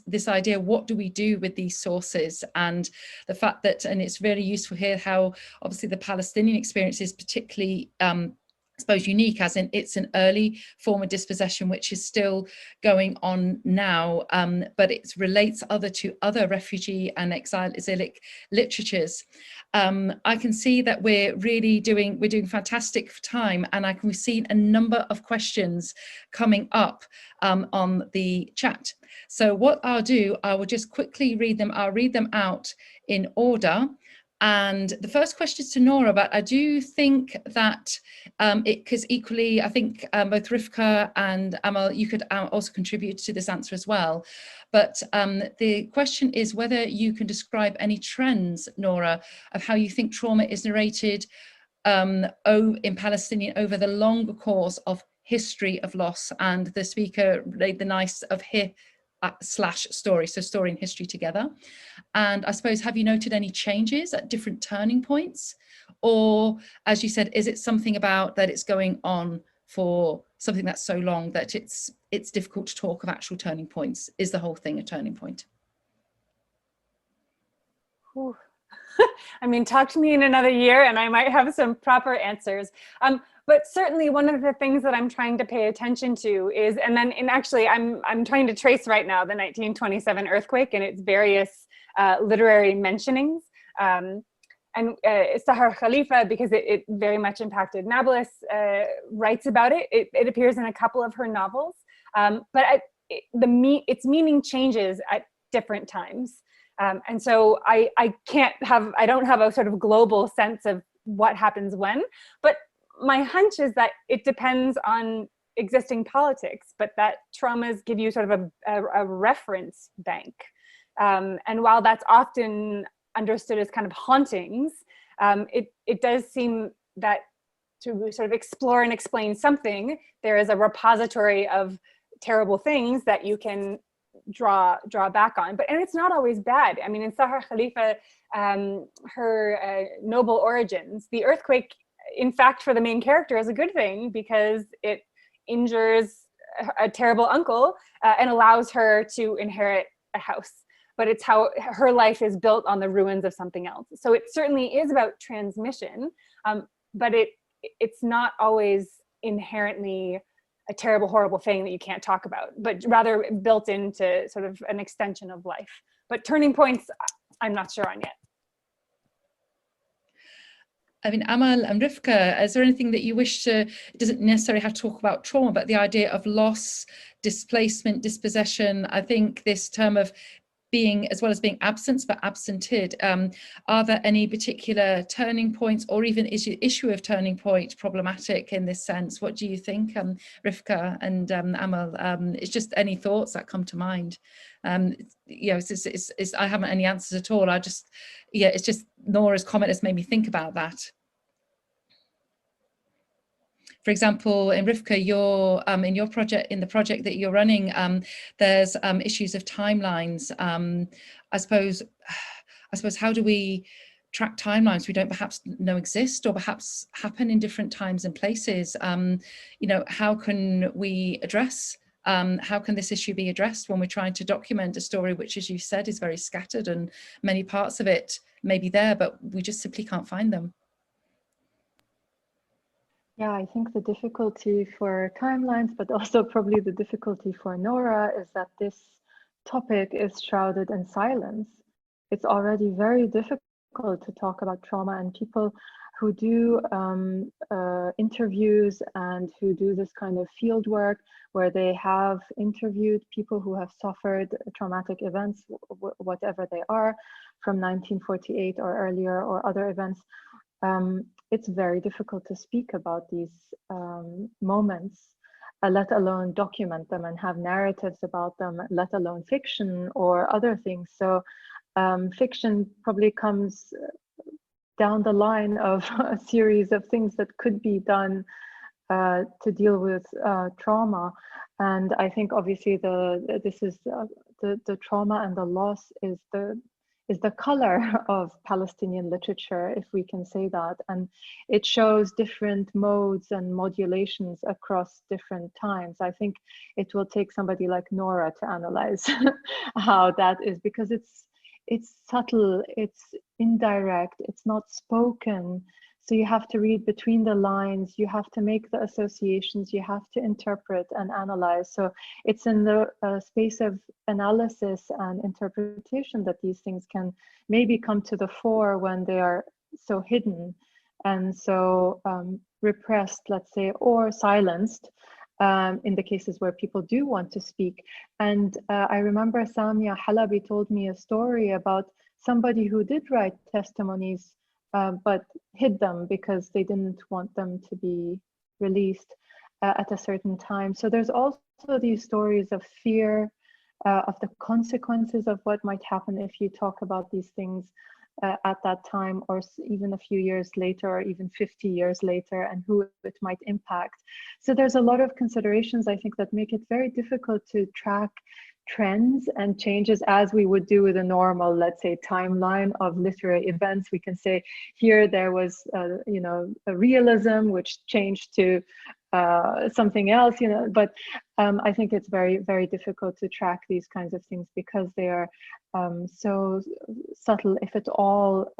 Speaker 2: this idea. What do we do with these sources, and the fact that, and it's really useful here how obviously the Palestinian experience is particularly I suppose unique, as in it's an early form of dispossession which is still going on now, but it relates to other refugee and exilic literatures. I can see that we're doing fantastic time, and we've seen a number of questions coming up on the chat. So what I'll do, I will just quickly read them. I'll read them out in order. And the first question is to Nora, but I do think that because equally, I think both Rivka and Amal, you could also contribute to this answer as well. But the question is whether you can describe any trends, Nora, of how you think trauma is narrated in Palestinian over the longer course of history of loss. And the speaker laid the nice of /story, so story and history together. And I suppose, have you noted any changes at different turning points? Or, as you said, is it something about that it's going on for something that's so long that it's difficult to talk of actual turning points? Is the whole thing a turning point?
Speaker 5: I mean, talk to me in another year and I might have some proper answers. But certainly one of the things that I'm trying to pay attention to is, actually I'm trying to trace right now the 1927 earthquake and its various literary mentionings. And Sahar Khalifa, because it very much impacted Nablus, writes about it. It appears in a couple of her novels, but its meaning changes at different times. And so I don't have a sort of global sense of what happens when, but my hunch is that it depends on existing politics, but that traumas give you sort of a reference bank. And while that's often understood as kind of hauntings, it does seem that to sort of explore and explain something, there is a repository of terrible things that you can draw back on. And it's not always bad. I mean, in Sahar Khalifa, her noble origins, the earthquake, in fact, for the main character is a good thing because it injures a terrible uncle and allows her to inherit a house. But it's how her life is built on the ruins of something else. So it certainly is about transmission, but it's not always inherently a terrible, horrible thing that you can't talk about, but rather built into sort of an extension of life. But turning points, I'm not sure on yet.
Speaker 2: I mean, Amal and Rivka, is there anything that you wish to, it doesn't necessarily have to talk about trauma, but the idea of loss, displacement, dispossession, I think this term of being, as well as being absence, but absented, are there any particular turning points or even issue of turning point problematic in this sense? What do you think, Rivka and Amal? It's just any thoughts that come to mind. You know, I haven't any answers at all. It's just Nora's comment has made me think about that. For example, in Rivka, in your project, in the project that you're running, there's issues of timelines. I suppose, how do we track timelines we don't perhaps know exist or perhaps happen in different times and places? You know, how can we address, how can this issue be addressed when we're trying to document a story which, as you said, is very scattered and many parts of it may be there, but we just simply can't find them?
Speaker 3: Yeah, I think the difficulty for timelines, but also probably the difficulty for Nora, is that this topic is shrouded in silence. It's already very difficult to talk about trauma, and people who do interviews and who do this kind of field work where they have interviewed people who have suffered traumatic events, whatever they are, from 1948 or earlier or other events, it's very difficult to speak about these moments, let alone document them and have narratives about them, let alone fiction or other things. So fiction probably comes down the line of a series of things that could be done to deal with trauma. And I think obviously the trauma and the loss is the color of Palestinian literature, if we can say that. And it shows different modes and modulations across different times. I think it will take somebody like Nora to analyze how that is, because it's subtle, it's indirect, it's not spoken. So you have to read between the lines, you have to make the associations, you have to interpret and analyze. So it's in the space of analysis and interpretation that these things can maybe come to the fore when they are so hidden and so repressed, let's say, or silenced in the cases where people do want to speak. And I remember Samia Halabi told me a story about somebody who did write testimonies but hid them because they didn't want them to be released at a certain time. So there's also these stories of fear, of the consequences of what might happen if you talk about these things at that time, or even a few years later, or even 50 years later, and who it might impact. So there's a lot of considerations, I think, that make it very difficult to track trends and changes as we would do with a normal, let's say, timeline of literary events. We can say here there was, you know, a realism which changed to something else, you know. But I think it's very, very difficult to track these kinds of things because they are so subtle, if at all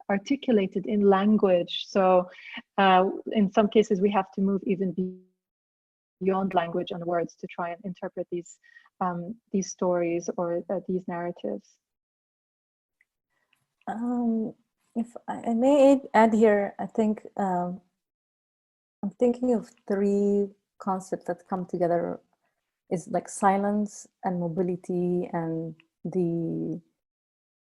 Speaker 3: articulated in language. So in some cases we have to move even beyond language and words to try and interpret these stories or these narratives.
Speaker 4: If I may add here, I think I'm thinking of three concepts that come together, is like silence and mobility and the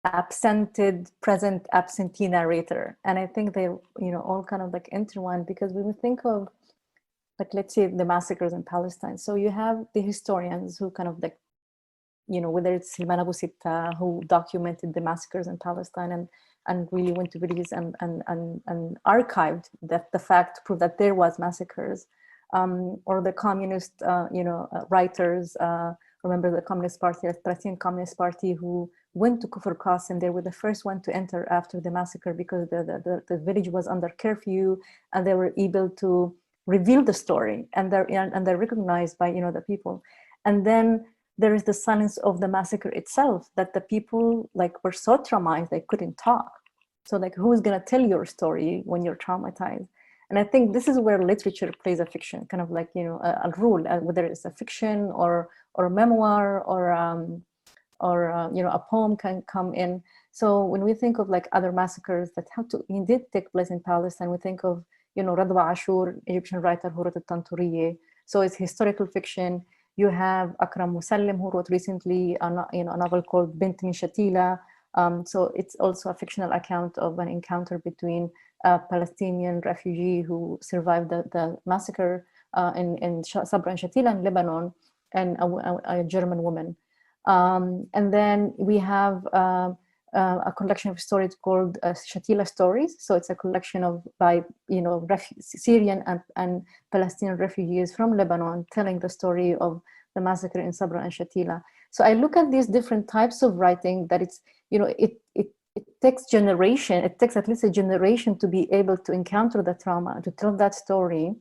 Speaker 4: absented, present, absentee narrator. And I think they, you know, all kind of like intertwined, because when we think of, like, let's say the massacres in Palestine, so you have the historians who kind of like whether it's Hilman Abu Sitta, who documented the massacres in Palestine and really went to villages and archived the fact to prove that there was massacres, or the communist, writers. Remember the Communist Party, the Palestinian Communist Party, who went to Kufr Qasim. They were the first one to enter after the massacre because the village was under curfew, and they were able to reveal the story, and they're recognized by the people. And then there is the silence of the massacre itself, that the people were so traumatized they couldn't talk. So who's gonna tell your story when you're traumatized? And I think this is where literature plays a fiction, kind of a role, whether it's a fiction or a memoir or a poem can come in. So when we think of other massacres that did take place in Palestine, we think of Radwa Ashur, Egyptian writer who wrote Tanturiye. So it's historical fiction. You have Akram Musallim, who wrote recently a novel called Bint Min Shatila. So it's also a fictional account of an encounter between a Palestinian refugee who survived the massacre in Sabra and Shatila in Lebanon, and a German woman. And then we have a collection of stories called Shatila Stories. So it's a collection by Syrian and Palestinian refugees from Lebanon telling the story of the massacre in Sabra and Shatila. So I look at these different types of writing that it's, it takes generation, it takes at least a generation to be able to encounter the trauma, to tell that story.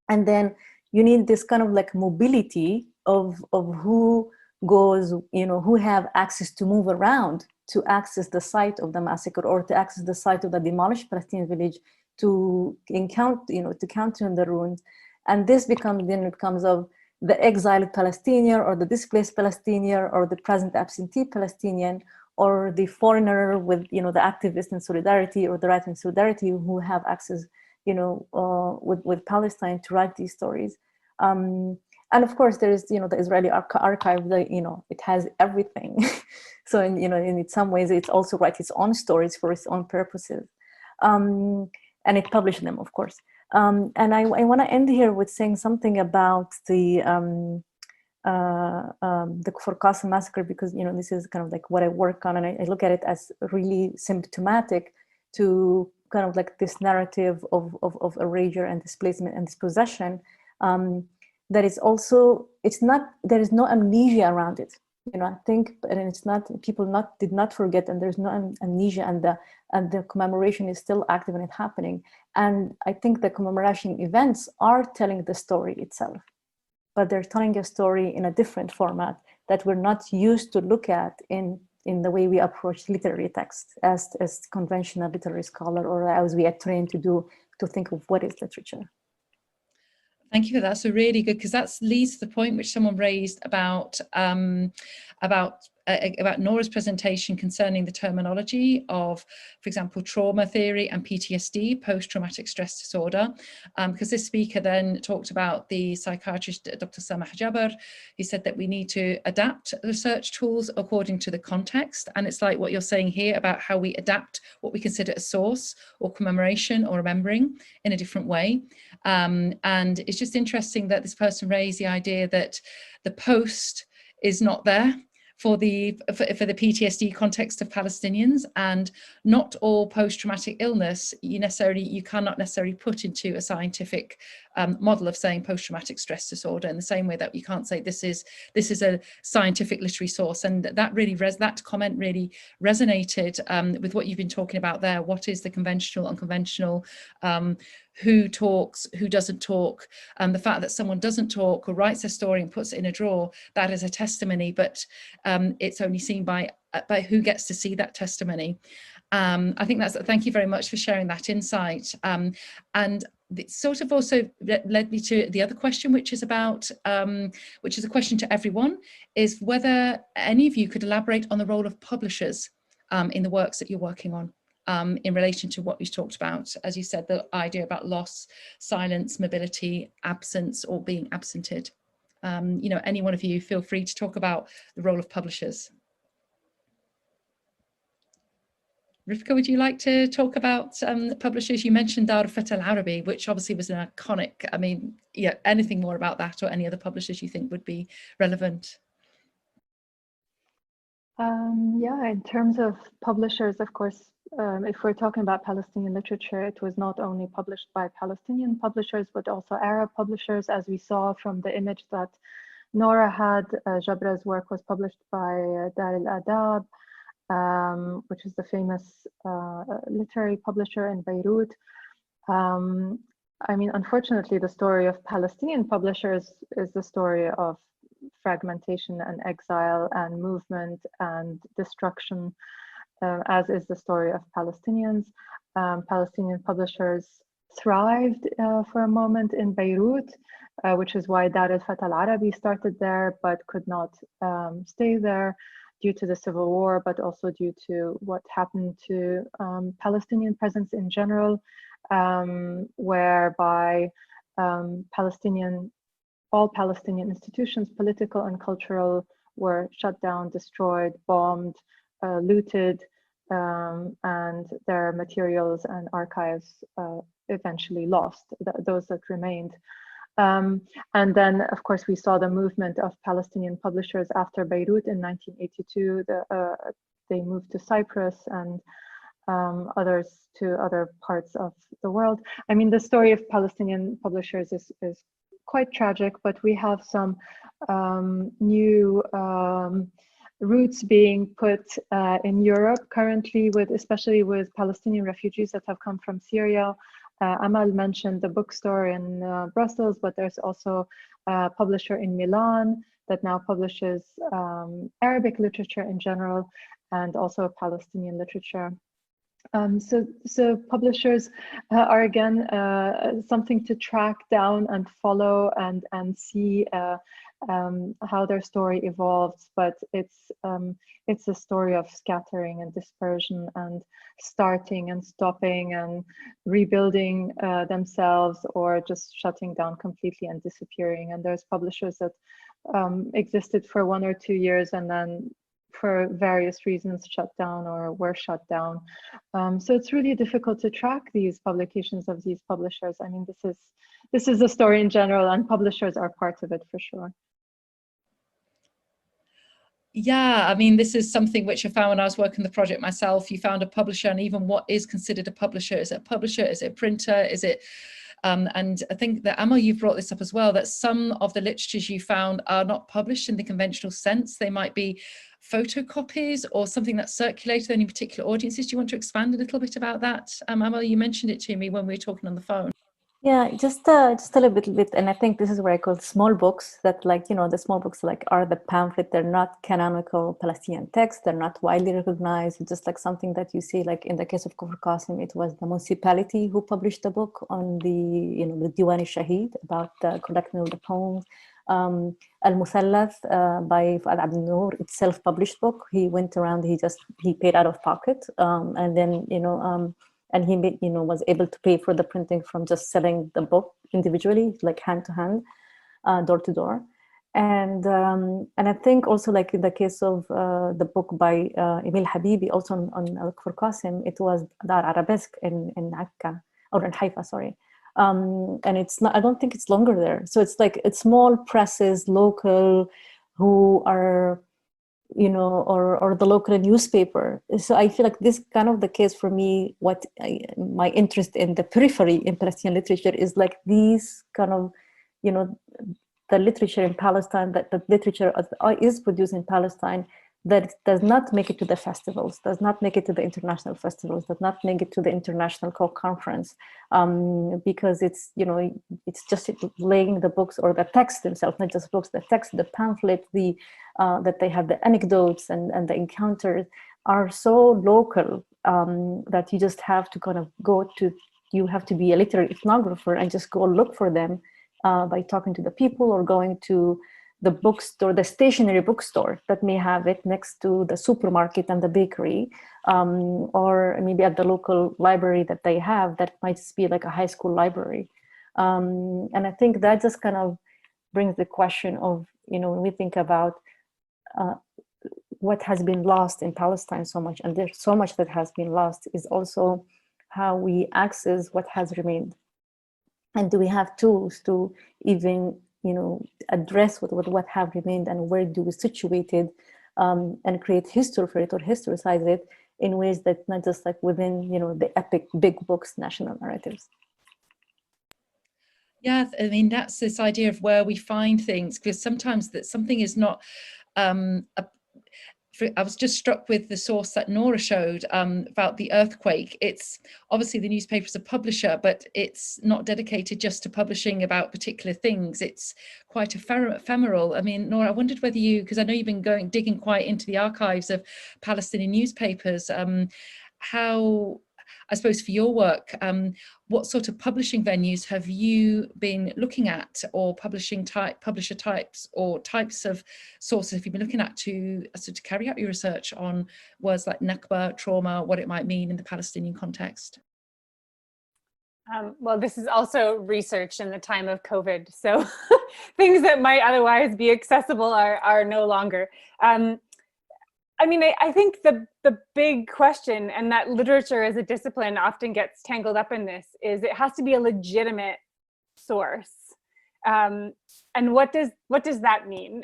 Speaker 4: And then you need this kind of mobility of who goes, who have access to move around to access the site of the massacre, or to access the site of the demolished Palestinian village, to encounter, to counter the ruins. And this becomes of the exiled Palestinian, or the displaced Palestinian, or the present absentee Palestinian, or the foreigner with, the activist in solidarity, or the writer in solidarity, who have access, with Palestine to write these stories. And of course, there is, the Israeli archive, it has everything. So, in some ways, it also writes its own stories for its own purposes. And it published them, of course. And I want to end here with saying something about the Kufr Qasim massacre, because, this is kind of what I work on, and I look at it as really symptomatic to kind of this narrative of erasure and displacement and dispossession. That is also, there is no amnesia around it. I think, and it's not, people did not forget, and there's no amnesia, and the commemoration is still active and it's happening. And I think the commemoration events are telling the story itself, but they're telling a story in a different format that we're not used to look at in the way we approach literary text as conventional literary scholar, or as we are trained to do, to think of what is literature.
Speaker 2: Thank you for that. So really good, because that leads to the point which someone raised about Nora's presentation concerning the terminology of, for example, trauma theory and PTSD, post-traumatic stress disorder, because this speaker then talked about the psychiatrist Dr. Samah Jaber. He said that we need to adapt research tools according to the context, and it's like what you're saying here about how we adapt what we consider a source or commemoration or remembering in a different way. And it's just interesting that this person raised the idea that the post is not there for the PTSD context of Palestinians, and not all post-traumatic illness you cannot necessarily put into a scientific model of saying post-traumatic stress disorder, in the same way that you can't say this is a scientific literary source. And that really that comment really resonated with what you've been talking about there. What is the conventional, unconventional? Who talks, who doesn't talk, the fact that someone doesn't talk or writes a story and puts it in a drawer, that is a testimony, but it's only seen by who gets to see that testimony. I think thank you very much for sharing that insight. And it sort of also led me to the other question, which is about, which is a question to everyone, is whether any of you could elaborate on the role of publishers in the works that you're working on. In relation to what we talked about, as you said, the idea about loss, silence, mobility, absence, or being absented. Any one of you, feel free to talk about the role of publishers. Rivka, would you like to talk about publishers? You mentioned Dar Fatah Al-Arabi, which obviously was an iconic, anything more about that, or any other publishers you think would be relevant?
Speaker 3: Yeah, in terms of publishers, of course, if we're talking about Palestinian literature, it was not only published by Palestinian publishers, but also Arab publishers, as we saw from the image that Nora had. Jabra's work was published by Dar al-Adab, which is the famous literary publisher in Beirut. I mean, unfortunately, the story of Palestinian publishers is the story of fragmentation and exile and movement and destruction, as is the story of Palestinians. Palestinian publishers thrived for a moment in Beirut, which is why Dar al-Fatah al-Arabi started there, but could not stay there due to the civil war, but also due to what happened to Palestinian presence in general, whereby all Palestinian institutions, political and cultural, were shut down, destroyed, bombed, looted, and their materials and archives eventually lost, those that remained. And then, of course, we saw the movement of Palestinian publishers after Beirut in 1982. They moved to Cyprus and others to other parts of the world. I mean, the story of Palestinian publishers is quite tragic, but we have some new roots being put in Europe currently, especially with Palestinian refugees that have come from Syria. Amal mentioned the bookstore in Brussels, but there's also a publisher in Milan that now publishes Arabic literature in general, and also Palestinian literature. So publishers are again something to track down and follow and see how their story evolves, but it's a story of scattering and dispersion and starting and stopping and rebuilding themselves, or just shutting down completely and disappearing. And there's publishers that existed for 1 or 2 years and then for various reasons shut down or were shut down. So it's really difficult to track these publications of these publishers. I mean, this is a story in general, and publishers are part of it for sure.
Speaker 2: Yeah, I mean, this is something which I found when I was working the project myself. You found a publisher, and even what is considered a publisher? Is it a publisher? Is it a printer? Is it and I think that, Amal, you've brought this up as well, that some of the literatures you found are not published in the conventional sense. They might be photocopies or something that's circulated in any particular audiences. Do you want to expand a little bit about that? Amal, you mentioned it to me when we were talking on the phone.
Speaker 4: Yeah, just a little bit, and I think this is where I call small books, that, like, you know, the small books like are the pamphlet. They're not canonical Palestinian texts. They're not widely recognized. It's just like something that you see, like in the case of Kufr Qasim, it was the municipality who published the book on the, you know, the Diwan al-Shahid, about the collecting of the poems. Al-Musallath by Fuad Abdel Noor, it's self-published book. He went around, he paid out of pocket, and then, you know, and he made, you know, was able to pay for the printing from just selling the book individually, like hand to hand, door to door. And I think also, like in the case of the book by Emil Habibi, also on Al-Kufr Qasim, it was Dar Arabesque in Akka, or in Haifa, sorry. And it's not, I don't think it's longer there. So it's like, it's small presses, local, who are, you know, or the local newspaper. So I feel like this kind of the case for me. My interest in the periphery in Palestinian literature is like these kind of, you know, the literature in Palestine, that the literature is produced in Palestine, that does not make it to the festivals, does not make it to the international festivals, does not make it to the international conference, because it's, you know, it's just laying the books or the text themselves, not just books, the text, the pamphlet, that they have the anecdotes and the encounters are so local, that you just have to kind of you have to be a literary ethnographer and just go look for them by talking to the people, or going to the bookstore, the stationary bookstore that may have it next to the supermarket and the bakery, or maybe at the local library that they have, that might just be like a high school library. And I think that just kind of brings the question of, you know, when we think about what has been lost in Palestine so much, and there's so much that has been lost, is also how we access what has remained. And do we have tools to even, you know, address what have remained, and where do we situate it and create history for it or historicize it in ways that not just like within, you know, the epic big books, national narratives.
Speaker 2: Yeah, I mean, that's this idea of where we find things, because sometimes that something is not, I was just struck with the source that Nora showed about the earthquake. It's obviously the newspaper is a publisher, but it's not dedicated just to publishing about particular things. It's quite ephemeral. I mean, Nora, I wondered whether you, because I know you've been digging quite into the archives of Palestinian newspapers, how, I suppose for your work, what sort of publishing venues have you been looking at, or publisher types or types of sources have you been looking at to carry out your research on words like Nakba, trauma, what it might mean in the Palestinian context?
Speaker 5: Well, this is also research in the time of COVID, so things that might otherwise be accessible are no longer. I mean, I think the big question, and that literature as a discipline often gets tangled up in this, is it has to be a legitimate source. And what does that mean?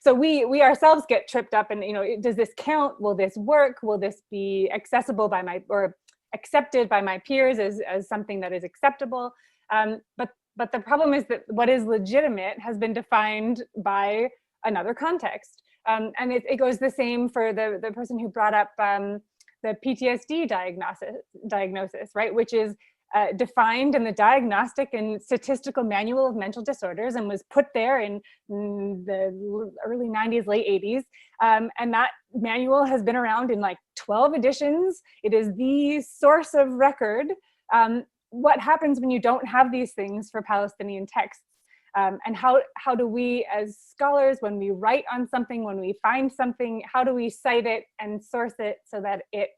Speaker 5: So we ourselves get tripped up, and, you know, does this count? Will this work? Will this be accessible by or accepted by my peers as something that is acceptable? But the problem is that what is legitimate has been defined by another context. And it goes the same for the person who brought up the PTSD diagnosis, right? Which is defined in the Diagnostic and Statistical Manual of Mental Disorders, and was put there in the early 90s, late 80s. And that manual has been around in like 12 editions. It is the source of record. What happens when you don't have these things for Palestinian texts? And how do we as scholars, when we write on something, when we find something, how do we cite it and source it so that it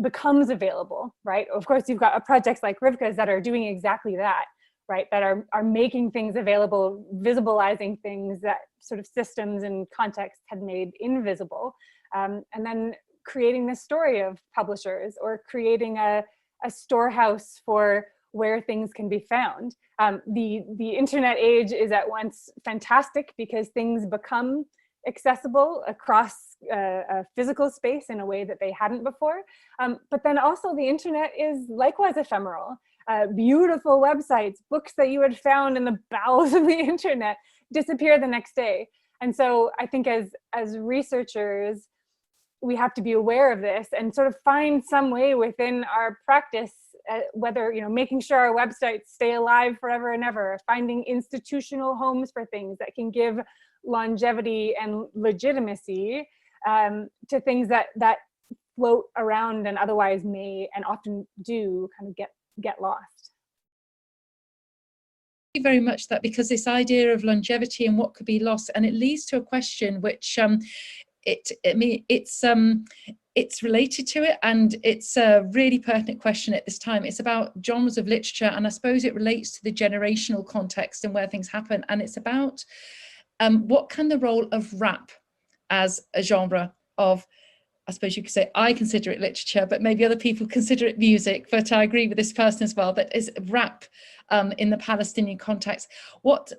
Speaker 5: becomes available, right? Of course, you've got projects like Rivka's that are doing exactly that, right? That are making things available, visibilizing things that sort of systems and context had made invisible. And then creating the story of publishers, or creating a storehouse for where things can be found. The internet age is at once fantastic because things become accessible across a physical space in a way that they hadn't before. But then also the internet is likewise ephemeral. Beautiful websites, books that you had found in the bowels of the internet disappear the next day. And so I think as researchers, we have to be aware of this and sort of find some way within our practice, whether, you know, making sure our websites stay alive forever and ever, finding institutional homes for things that can give longevity and legitimacy to things that float around and otherwise may, and often do, kind of get lost.
Speaker 2: Thank you very much, that, because this idea of longevity and what could be lost, and it leads to a question which it's related to it, and it's a really pertinent question at this time. It's about genres of literature, and I suppose it relates to the generational context and where things happen. And it's about what can the role of rap as a genre of, I suppose you could say, I consider it literature, but maybe other people consider it music, but I agree with this person as well, that is rap in the Palestinian context. What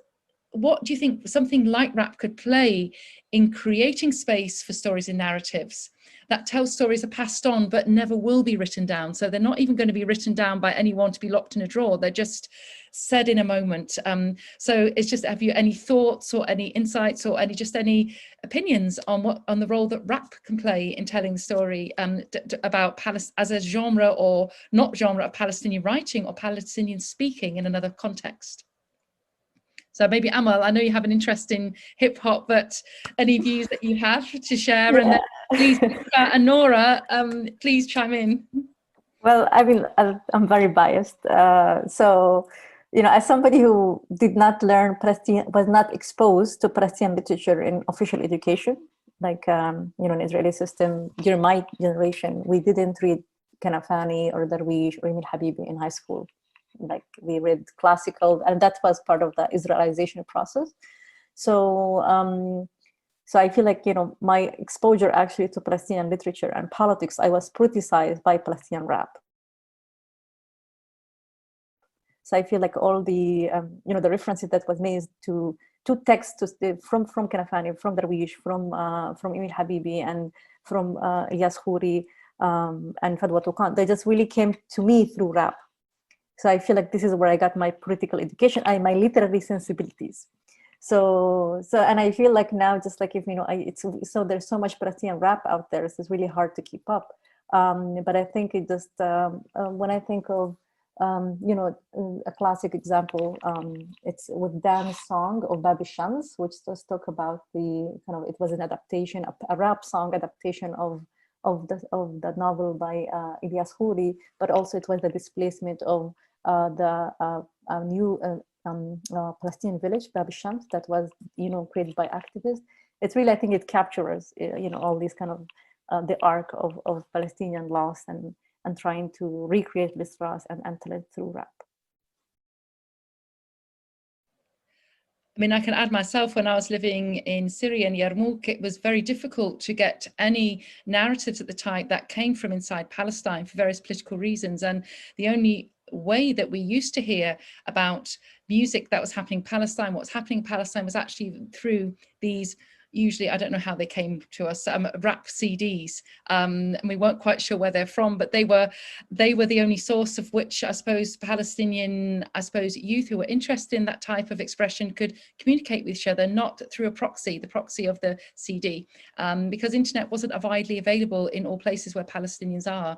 Speaker 2: do you think something like rap could play in creating space for stories and narratives that tell stories are passed on but never will be written down? So they're not even going to be written down by anyone to be locked in a drawer. They're just said in a moment. So it's just, have you any thoughts or any insights or any opinions on the role that rap can play in telling the story about Palestine as a genre or not genre of Palestinian writing or Palestinian speaking in another context? So maybe Amal, I know you have an interest in hip hop, but any views that you have to share? Yeah. And then please, and Nora, please chime in.
Speaker 4: Well, I mean, I'm very biased. So, you know, as somebody who did not learn Palestinian, was not exposed to Palestinian literature in official education, like, you know, an Israeli system, during my generation, we didn't read Kanafani or Darwish or Emil Habibi in high school. Like, we read classical, and that was part of the Israelization process. So, so I feel like, you know, my exposure actually to Palestinian literature and politics, I was politicized by Palestinian rap. So I feel like all the, you know, the references that was made to two texts from Kanafani, from Darwish, from Emil Habibi, and from Ilyas Khouri and Fadwa Tuqan. They just really came to me through rap. So I feel like this is where I got my political education and my literary sensibilities. So and I feel like now, just like, if so there's so much Palestinian rap out there, so it's really hard to keep up. But I think it just when I think of a classic example, it's with Dan's song of Babi Shams, which does talk about the it was an adaptation, a rap song adaptation of the novel by Ilyas Khouri, but also it was the displacement of the new Palestinian village, Babi Shams, that was created by activists. It's really, I think it captures all these kind of the arc of Palestinian loss and trying to recreate this loss and tell it through rap.
Speaker 2: I mean, I can add myself, when I was living in Syria and Yarmouk, it was very difficult to get any narratives at the time that came from inside Palestine for various political reasons. And the only way that we used to hear about music that was happening in Palestine, what's happening in Palestine, was actually through these, usually, I don't know how they came to us, rap CDs, and we weren't quite sure where they're from, but they were the only source of which, I suppose, Palestinian, youth who were interested in that type of expression could communicate with each other, not through a proxy, the proxy of the CD, because internet wasn't widely available in all places where Palestinians are.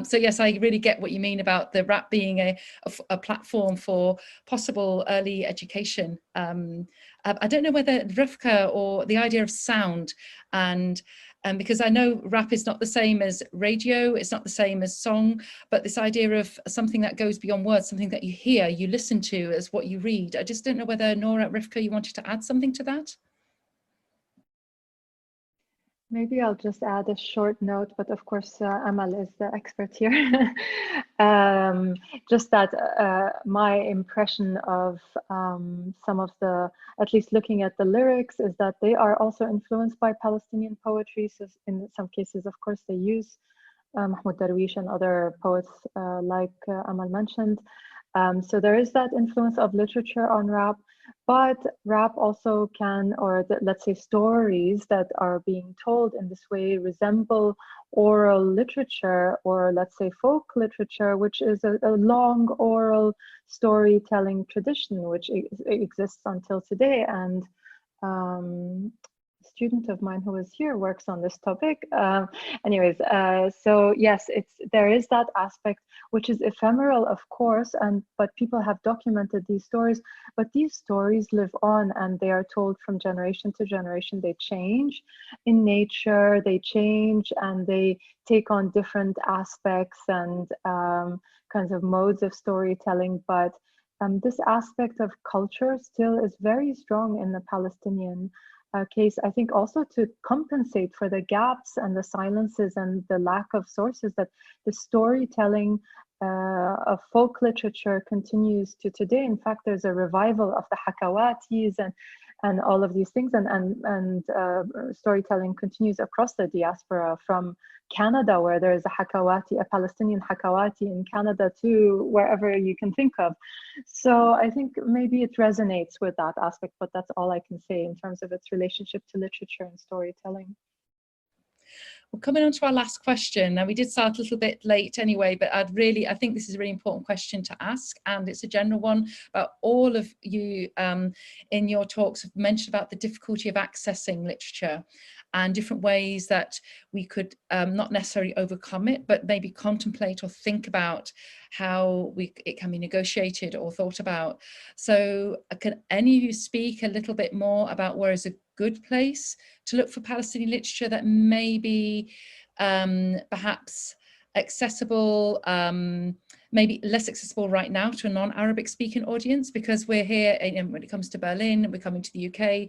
Speaker 2: So yes, I really get what you mean about the rap being a platform for possible early education. I don't know whether Rivka, or the idea of sound, and because I know rap is not the same as radio, it's not the same as song, but this idea of something that goes beyond words, something that you hear, you listen to as what you read. I just don't know whether Nora, Rivka, you wanted to add something to that?
Speaker 3: Maybe I'll just add a short note, but of course, Amal is the expert here. Just that my impression of some of the, at least looking at the lyrics, is that they are also influenced by Palestinian poetry. So in some cases, of course, they use Mahmoud Darwish and other poets like Amal mentioned. So there is that influence of literature on rap, but rap also can, or let's say stories that are being told in this way, resemble oral literature, or let's say folk literature, which is a long oral storytelling tradition which exists until today. And student of mine who is here works on this topic. So yes, there is that aspect which is ephemeral, of course, but people have documented these stories, but these stories live on and they are told from generation to generation. They change in nature, they change, and they take on different aspects and kinds of modes of storytelling. But this aspect of culture still is very strong in the Palestinian case, I think, also to compensate for the gaps and the silences and the lack of sources, that the storytelling of folk literature continues to today. In fact, there's a revival of the hakawatis and all of these things, and storytelling continues across the diaspora, from Canada, where there is a hakawati, a Palestinian hakawati in Canada, to wherever you can think of. So I think maybe it resonates with that aspect, but that's all I can say in terms of its relationship to literature and storytelling.
Speaker 2: We're coming on to our last question. Now, we did start a little bit late anyway, but I think this is a really important question to ask, and it's a general one. About all of you in your talks have mentioned about the difficulty of accessing literature and different ways that we could not necessarily overcome it, but maybe contemplate or think about how it can be negotiated or thought about. So can any of you speak a little bit more about where is a good place to look for Palestinian literature that may be perhaps accessible, maybe less accessible right now to a non-Arabic speaking audience, because we're here, and when it comes to Berlin, we're coming to the UK,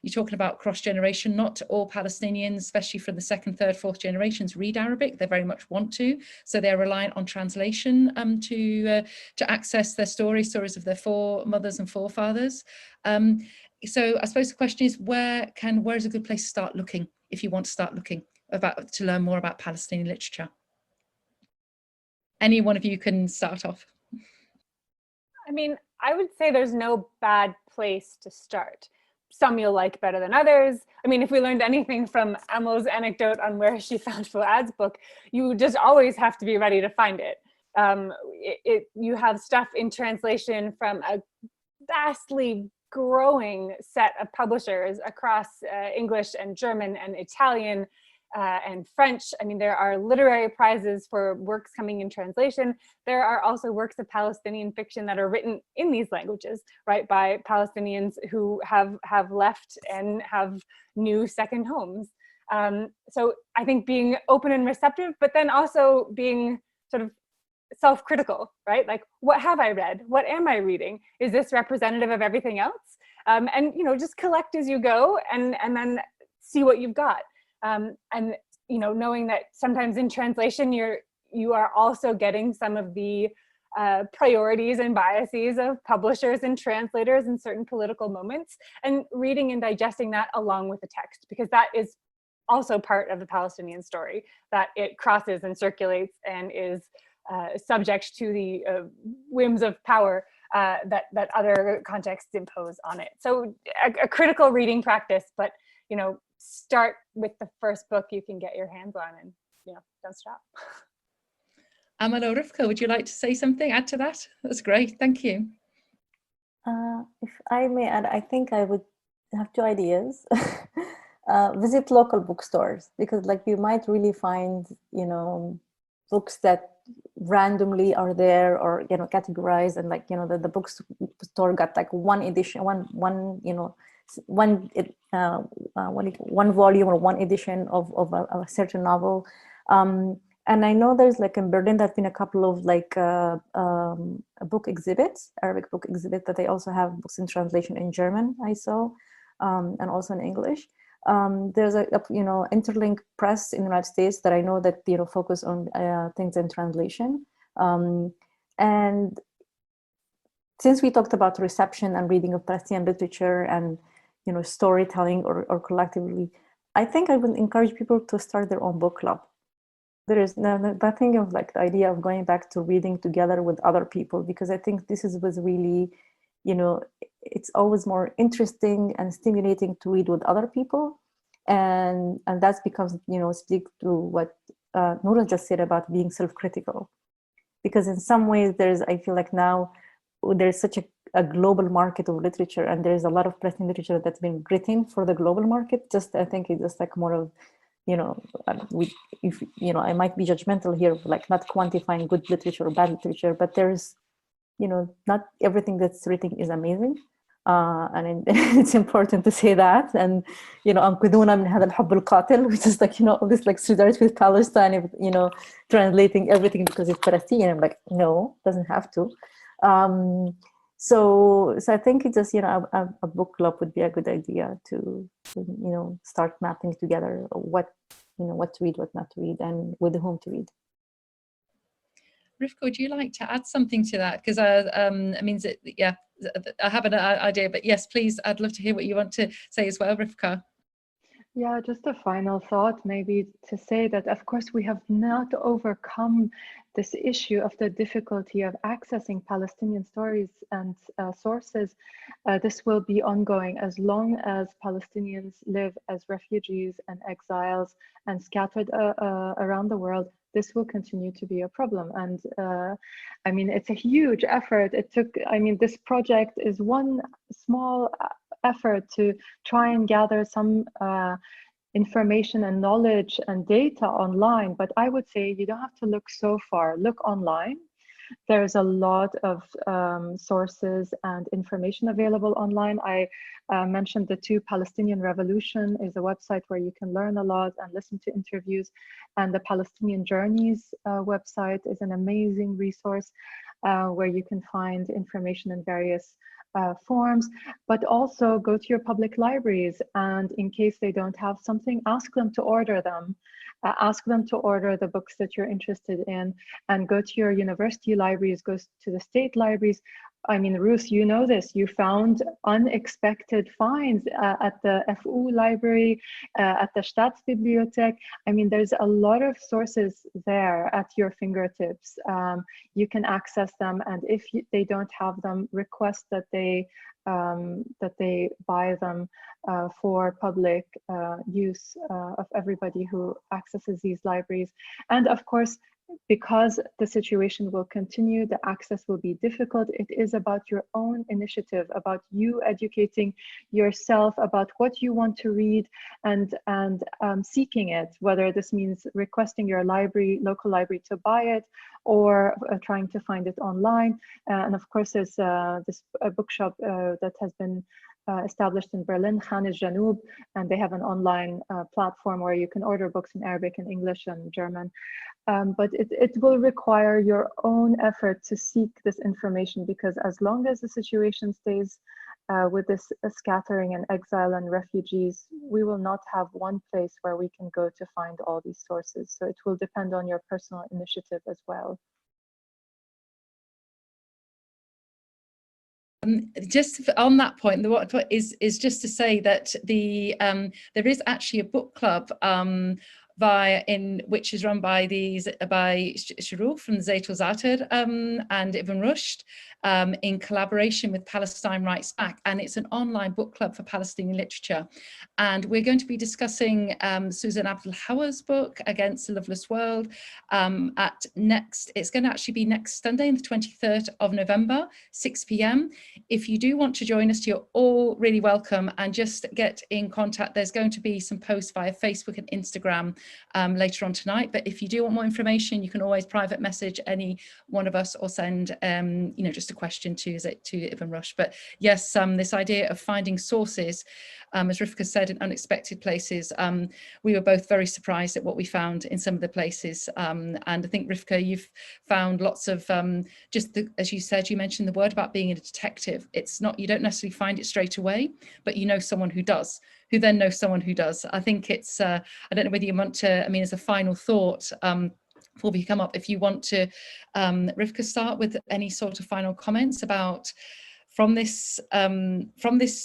Speaker 2: you're talking about cross-generation. Not all Palestinians, especially from the second, third, fourth generations, read Arabic. They very much want to, so they're reliant on translation to access their stories of their foremothers and forefathers. So I suppose the question is, where is a good place to start looking if you want to start looking to learn more about Palestinian literature? Any one of you can start off.
Speaker 5: I mean, I would say there's no bad place to start. Some you'll like better than others. I mean, if we learned anything from Amel's anecdote on where she found Fuad's book, you just always have to be ready to find it. You have stuff in translation from a vastly growing set of publishers across English and German and Italian and French. I mean, there are literary prizes for works coming in translation. There are also works of Palestinian fiction that are written in these languages, right, by Palestinians who have left and have new second homes. So I think being open and receptive, but then also being sort of self-critical, right? Like, what have I read? What am I reading? Is this representative of everything else? And, you know, just collect as you go and then see what you've got. And, you know, knowing that sometimes in translation, you are also getting some of the priorities and biases of publishers and translators in certain political moments, and reading and digesting that along with the text, because that is also part of the Palestinian story, that it crosses and circulates and is subject to the whims of power that other contexts impose on it. So a critical reading practice, but, you know, start with the first book you can get your hands on, and, you know, don't stop.
Speaker 2: Amal or Rivka, would you like to say something, add to that? That's great, thank you.
Speaker 4: If I may add, I think I would have two ideas. Visit local bookstores, because like you might really find, you know, books that randomly are there, or, you know, categorized, and like, you know, the bookstore got like one edition, one you know, one volume or one edition of a certain novel. And I know there's like in Berlin, there've been a couple of like book exhibits, Arabic book exhibit, that they also have books in translation in German, I saw, and also in English. There's a you know, Interlink Press in the United States that I know that, you know, focus on things in translation. And since we talked about reception and reading of Palestinian literature and, you know, storytelling or collectively, I think I would encourage people to start their own book club. There is nothing of like the idea of going back to reading together with other people, because I think this was really, you know, it's always more interesting and stimulating to read with other people. And that becomes, you know, speak to what Noura just said about being self-critical. Because in some ways I feel like now there's such a global market of literature, and there's a lot of Palestinian literature that's been written for the global market. I think it's just like more of, you know, if, you know, I might be judgmental here, like not quantifying good literature or bad literature, but there's, you know, not everything that's written is amazing. And it's important to say that. And, you know, أنقذونا من هذا الحب القاتل, which is like, you know, all this like solidarity with Palestine, you know, translating everything because it's Palestinian. I'm like, no, doesn't have to. So I think it's just, you know, a book club would be a good idea to, you know, start mapping together what, you know, what to read, what not to read, and with whom to read.
Speaker 2: Rivka, would you like to add something to that? Because I mean, yeah, I have an idea, but yes, please, I'd love to hear what you want to say as well, Rivka.
Speaker 3: Yeah, just a final thought, maybe to say that, of course, we have not overcome this issue of the difficulty of accessing Palestinian stories and sources. This will be ongoing as long as Palestinians live as refugees and exiles and scattered around the world. This will continue to be a problem. And I mean, it's a huge effort. It took, I mean, this project is one small effort to try and gather some information and knowledge and data online. But I would say you don't have to look so far. Look online. There's a lot of sources and information available online. I mentioned the Two Palestinian Revolution is a website where you can learn a lot and listen to interviews. And the Palestinian Journeys website is an amazing resource where you can find information in various forms, but also go to your public libraries, and in case they don't have something, ask them to order them. Ask them to order the books that you're interested in, and go to your university libraries, go to the state libraries, I mean, Ruth, you know this, you found unexpected finds at the FU library, at the Staatsbibliothek. I mean, there's a lot of sources there at your fingertips. You can access them, and if they don't have them, request that they buy them for public use of everybody who accesses these libraries. And of course, because the situation will continue, the access will be difficult. It is about your own initiative, about you educating yourself about what you want to read and seeking it, whether this means requesting your library, local library to buy it, or trying to find it online. And of course, there's this bookshop that has been established in Berlin, Khan al-Janub, and they have an online platform where you can order books in Arabic and English and German. But it will require your own effort to seek this information, because as long as the situation stays with this scattering and exile and refugees, we will not have one place where we can go to find all these sources. So it will depend on your personal initiative as well.
Speaker 2: Just on that point, what is just to say that there is actually a book club which is run by Sharouk from ZaitWazaatar and Ibn Rushd in collaboration with Palestine Writes Back, and it's an online book club for Palestinian literature. And we're going to be discussing Susan Abdul Hawa's book Against the Loveless World it's going to actually be next Sunday, the 23rd of November, 6 p.m. If you do want to join us, you're all really welcome, and just get in contact. There's going to be some posts via Facebook and Instagram later on tonight, but if you do want more information, you can always private message any one of us or send just a question to Ibn Rushd. But yes, this idea of finding sources, as Rivka said, in unexpected places, we were both very surprised at what we found in some of the places, and I think, Rivka, you've found lots of as you said, you mentioned the word about being a detective. It's not, you don't necessarily find it straight away, but you know someone who does, who then knows someone who does. I think it's I don't know whether you want to, I mean, as a final thought before we come up, if you want to, Rivka, start with any sort of final comments about from this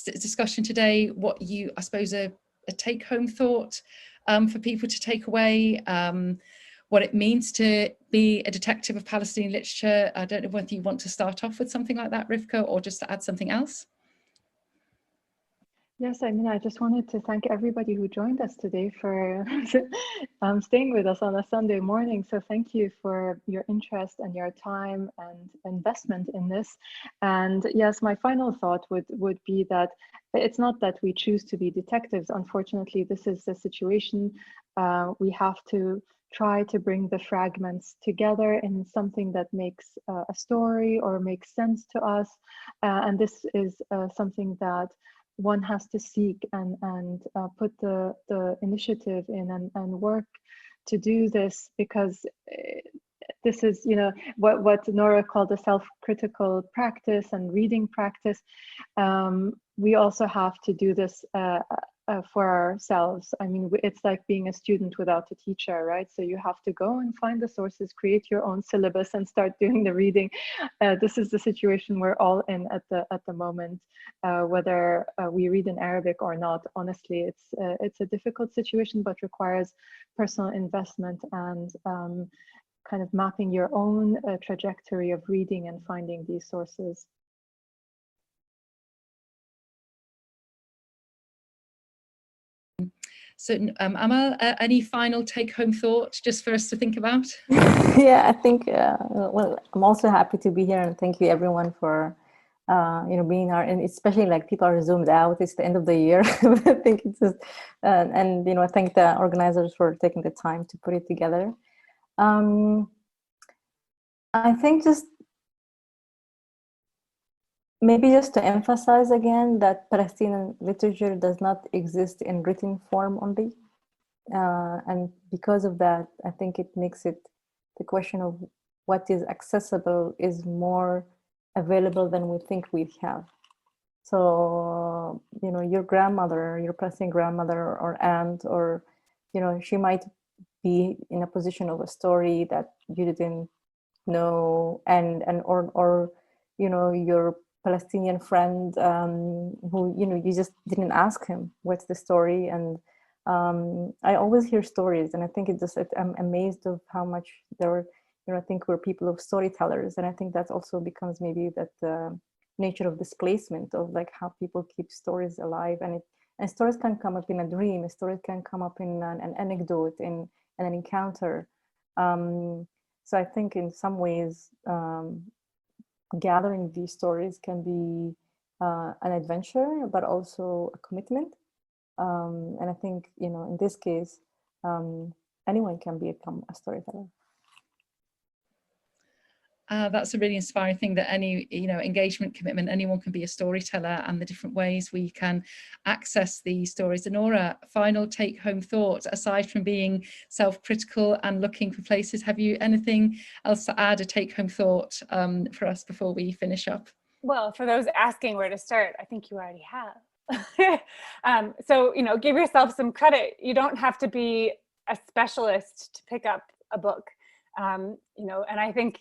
Speaker 2: discussion today, what you, I suppose, a take-home thought for people to take away, what it means to be a detective of Palestinian literature. I don't know whether you want to start off with something like that, Rivka, or just to add something else.
Speaker 3: Yes, I mean, I just wanted to thank everybody who joined us today for staying with us on a Sunday morning. So thank you for your interest and your time and investment in this. And yes, my final thought would be that it's not that we choose to be detectives. Unfortunately, this is the situation. We have to try to bring the fragments together in something that makes a story or makes sense to us. And this is something that one has to seek and put the initiative in and work to do this, because this is, you know, what Nora called a self-critical practice and reading practice. We also have to do this for ourselves. I mean, it's like being a student without a teacher, right? So you have to go and find the sources, create your own syllabus, and start doing the reading. This is the situation we're all in at the moment, whether we read in Arabic or not. Honestly, it's a difficult situation, but requires personal investment and kind of mapping your own trajectory of reading and finding these sources.
Speaker 2: So Amal, any final take-home thought just for us to think about?
Speaker 4: Yeah, I think, well, I'm also happy to be here, and thank you everyone for, being our, and especially like people are zoomed out, it's the end of the year. I think it's just, and, I thank the organizers for taking the time to put it together. I think maybe just to emphasize again that Palestinian literature does not exist in written form only. And because of that, I think it makes it the question of what is accessible is more available than we think we have. So, your grandmother, your Palestinian grandmother or aunt, or, she might be in a position of a story that you didn't know, or you know, your Palestinian friend who, you know, you just didn't ask him what's the story. And I always hear stories, and I think I'm amazed of how much there are, you know, I think we're people of storytellers, and I think that also becomes maybe that nature of displacement, of like how people keep stories alive. And stories can come up in a dream, a story can come up in an anecdote, in an encounter. So I think in some ways, gathering these stories can be an adventure, but also a commitment. And I think, you know, in this case, anyone can become a storyteller.
Speaker 2: That's a really inspiring thing, that any, you know, engagement, commitment, anyone can be a storyteller, and the different ways we can access these stories. And Nora, final take home thought, aside from being self-critical and looking for places, have you anything else to add, a take home thought for us before we finish up?
Speaker 5: Well, for those asking where to start, I think you already have. So, you know, give yourself some credit. You don't have to be a specialist to pick up a book. You know, and I think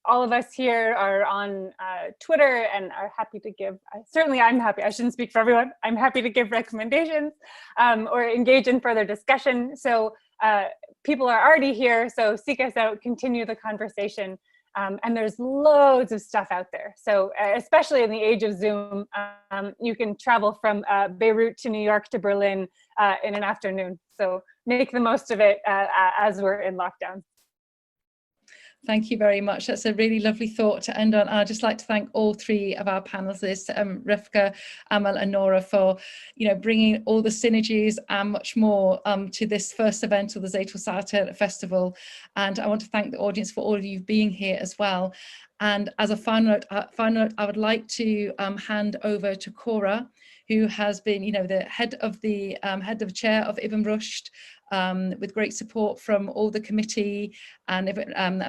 Speaker 5: all of us here are on Twitter and are happy to give, certainly I'm happy, I shouldn't speak for everyone, I'm happy to give recommendations or engage in further discussion. So people are already here, so seek us out, continue the conversation. And there's loads of stuff out there. So especially in the age of Zoom, you can travel from Beirut to New York to Berlin in an afternoon. So make the most of it as we're in lockdown.
Speaker 2: Thank you very much. That's a really lovely thought to end on. I'd just like to thank all three of our panelists, Rivka, Amal and Nora, for, you know, bringing all the synergies and much more to this first event of the ZaitWazaatar Festival. And I want to thank the audience for all of you being here as well. And as a final note, I would like to hand over to Cora, who has been, you know, the head of chair of Ibn Rushd, with great support from all the committee and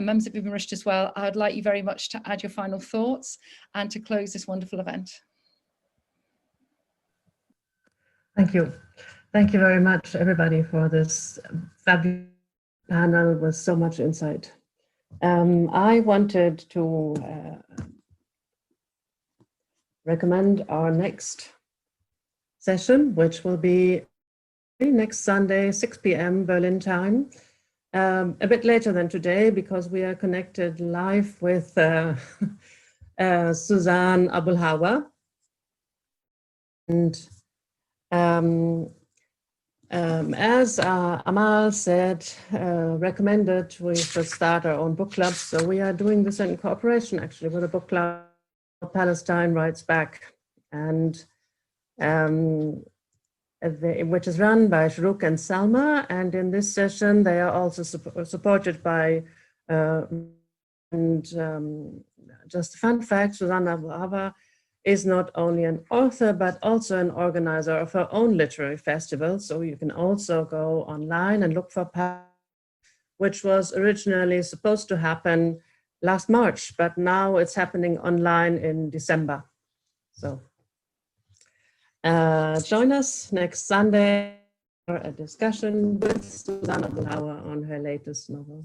Speaker 2: members of Ibn Rushd as well. I would like you very much to add your final thoughts and to close this wonderful event.
Speaker 1: Thank you. Thank you very much, everybody, for this fabulous panel with so much insight. I wanted to recommend our next session, which will be next Sunday, 6 p.m. Berlin time, a bit later than today, because we are connected live with Suzanne Abulhawa. And as Amal said, recommended, we should start our own book club. So we are doing this in cooperation, actually, with a book club, Palestine Writes Back, and which is run by Shuruk and Salma. And in this session, they are also supported by, just a fun fact, Suzanne Abulhawa is not only an author, but also an organizer of her own literary festival. So you can also go online and look for which was originally supposed to happen last March, but now it's happening online in December. So join us next Sunday for a discussion with Suzanne Abulhawa on her latest novel.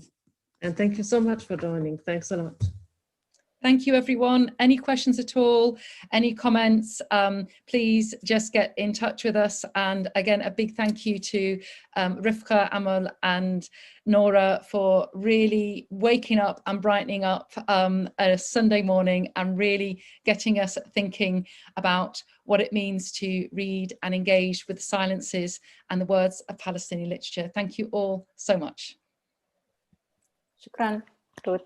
Speaker 1: And thank you so much for joining. Thanks a lot.
Speaker 2: Thank you, everyone. Any questions at all, any comments, please just get in touch with us. And again, a big thank you to Rivka, Amal and Nora for really waking up and brightening up a Sunday morning and really getting us thinking about what it means to read and engage with the silences and the words of Palestinian literature. Thank you all so much.
Speaker 4: Shukran. Good.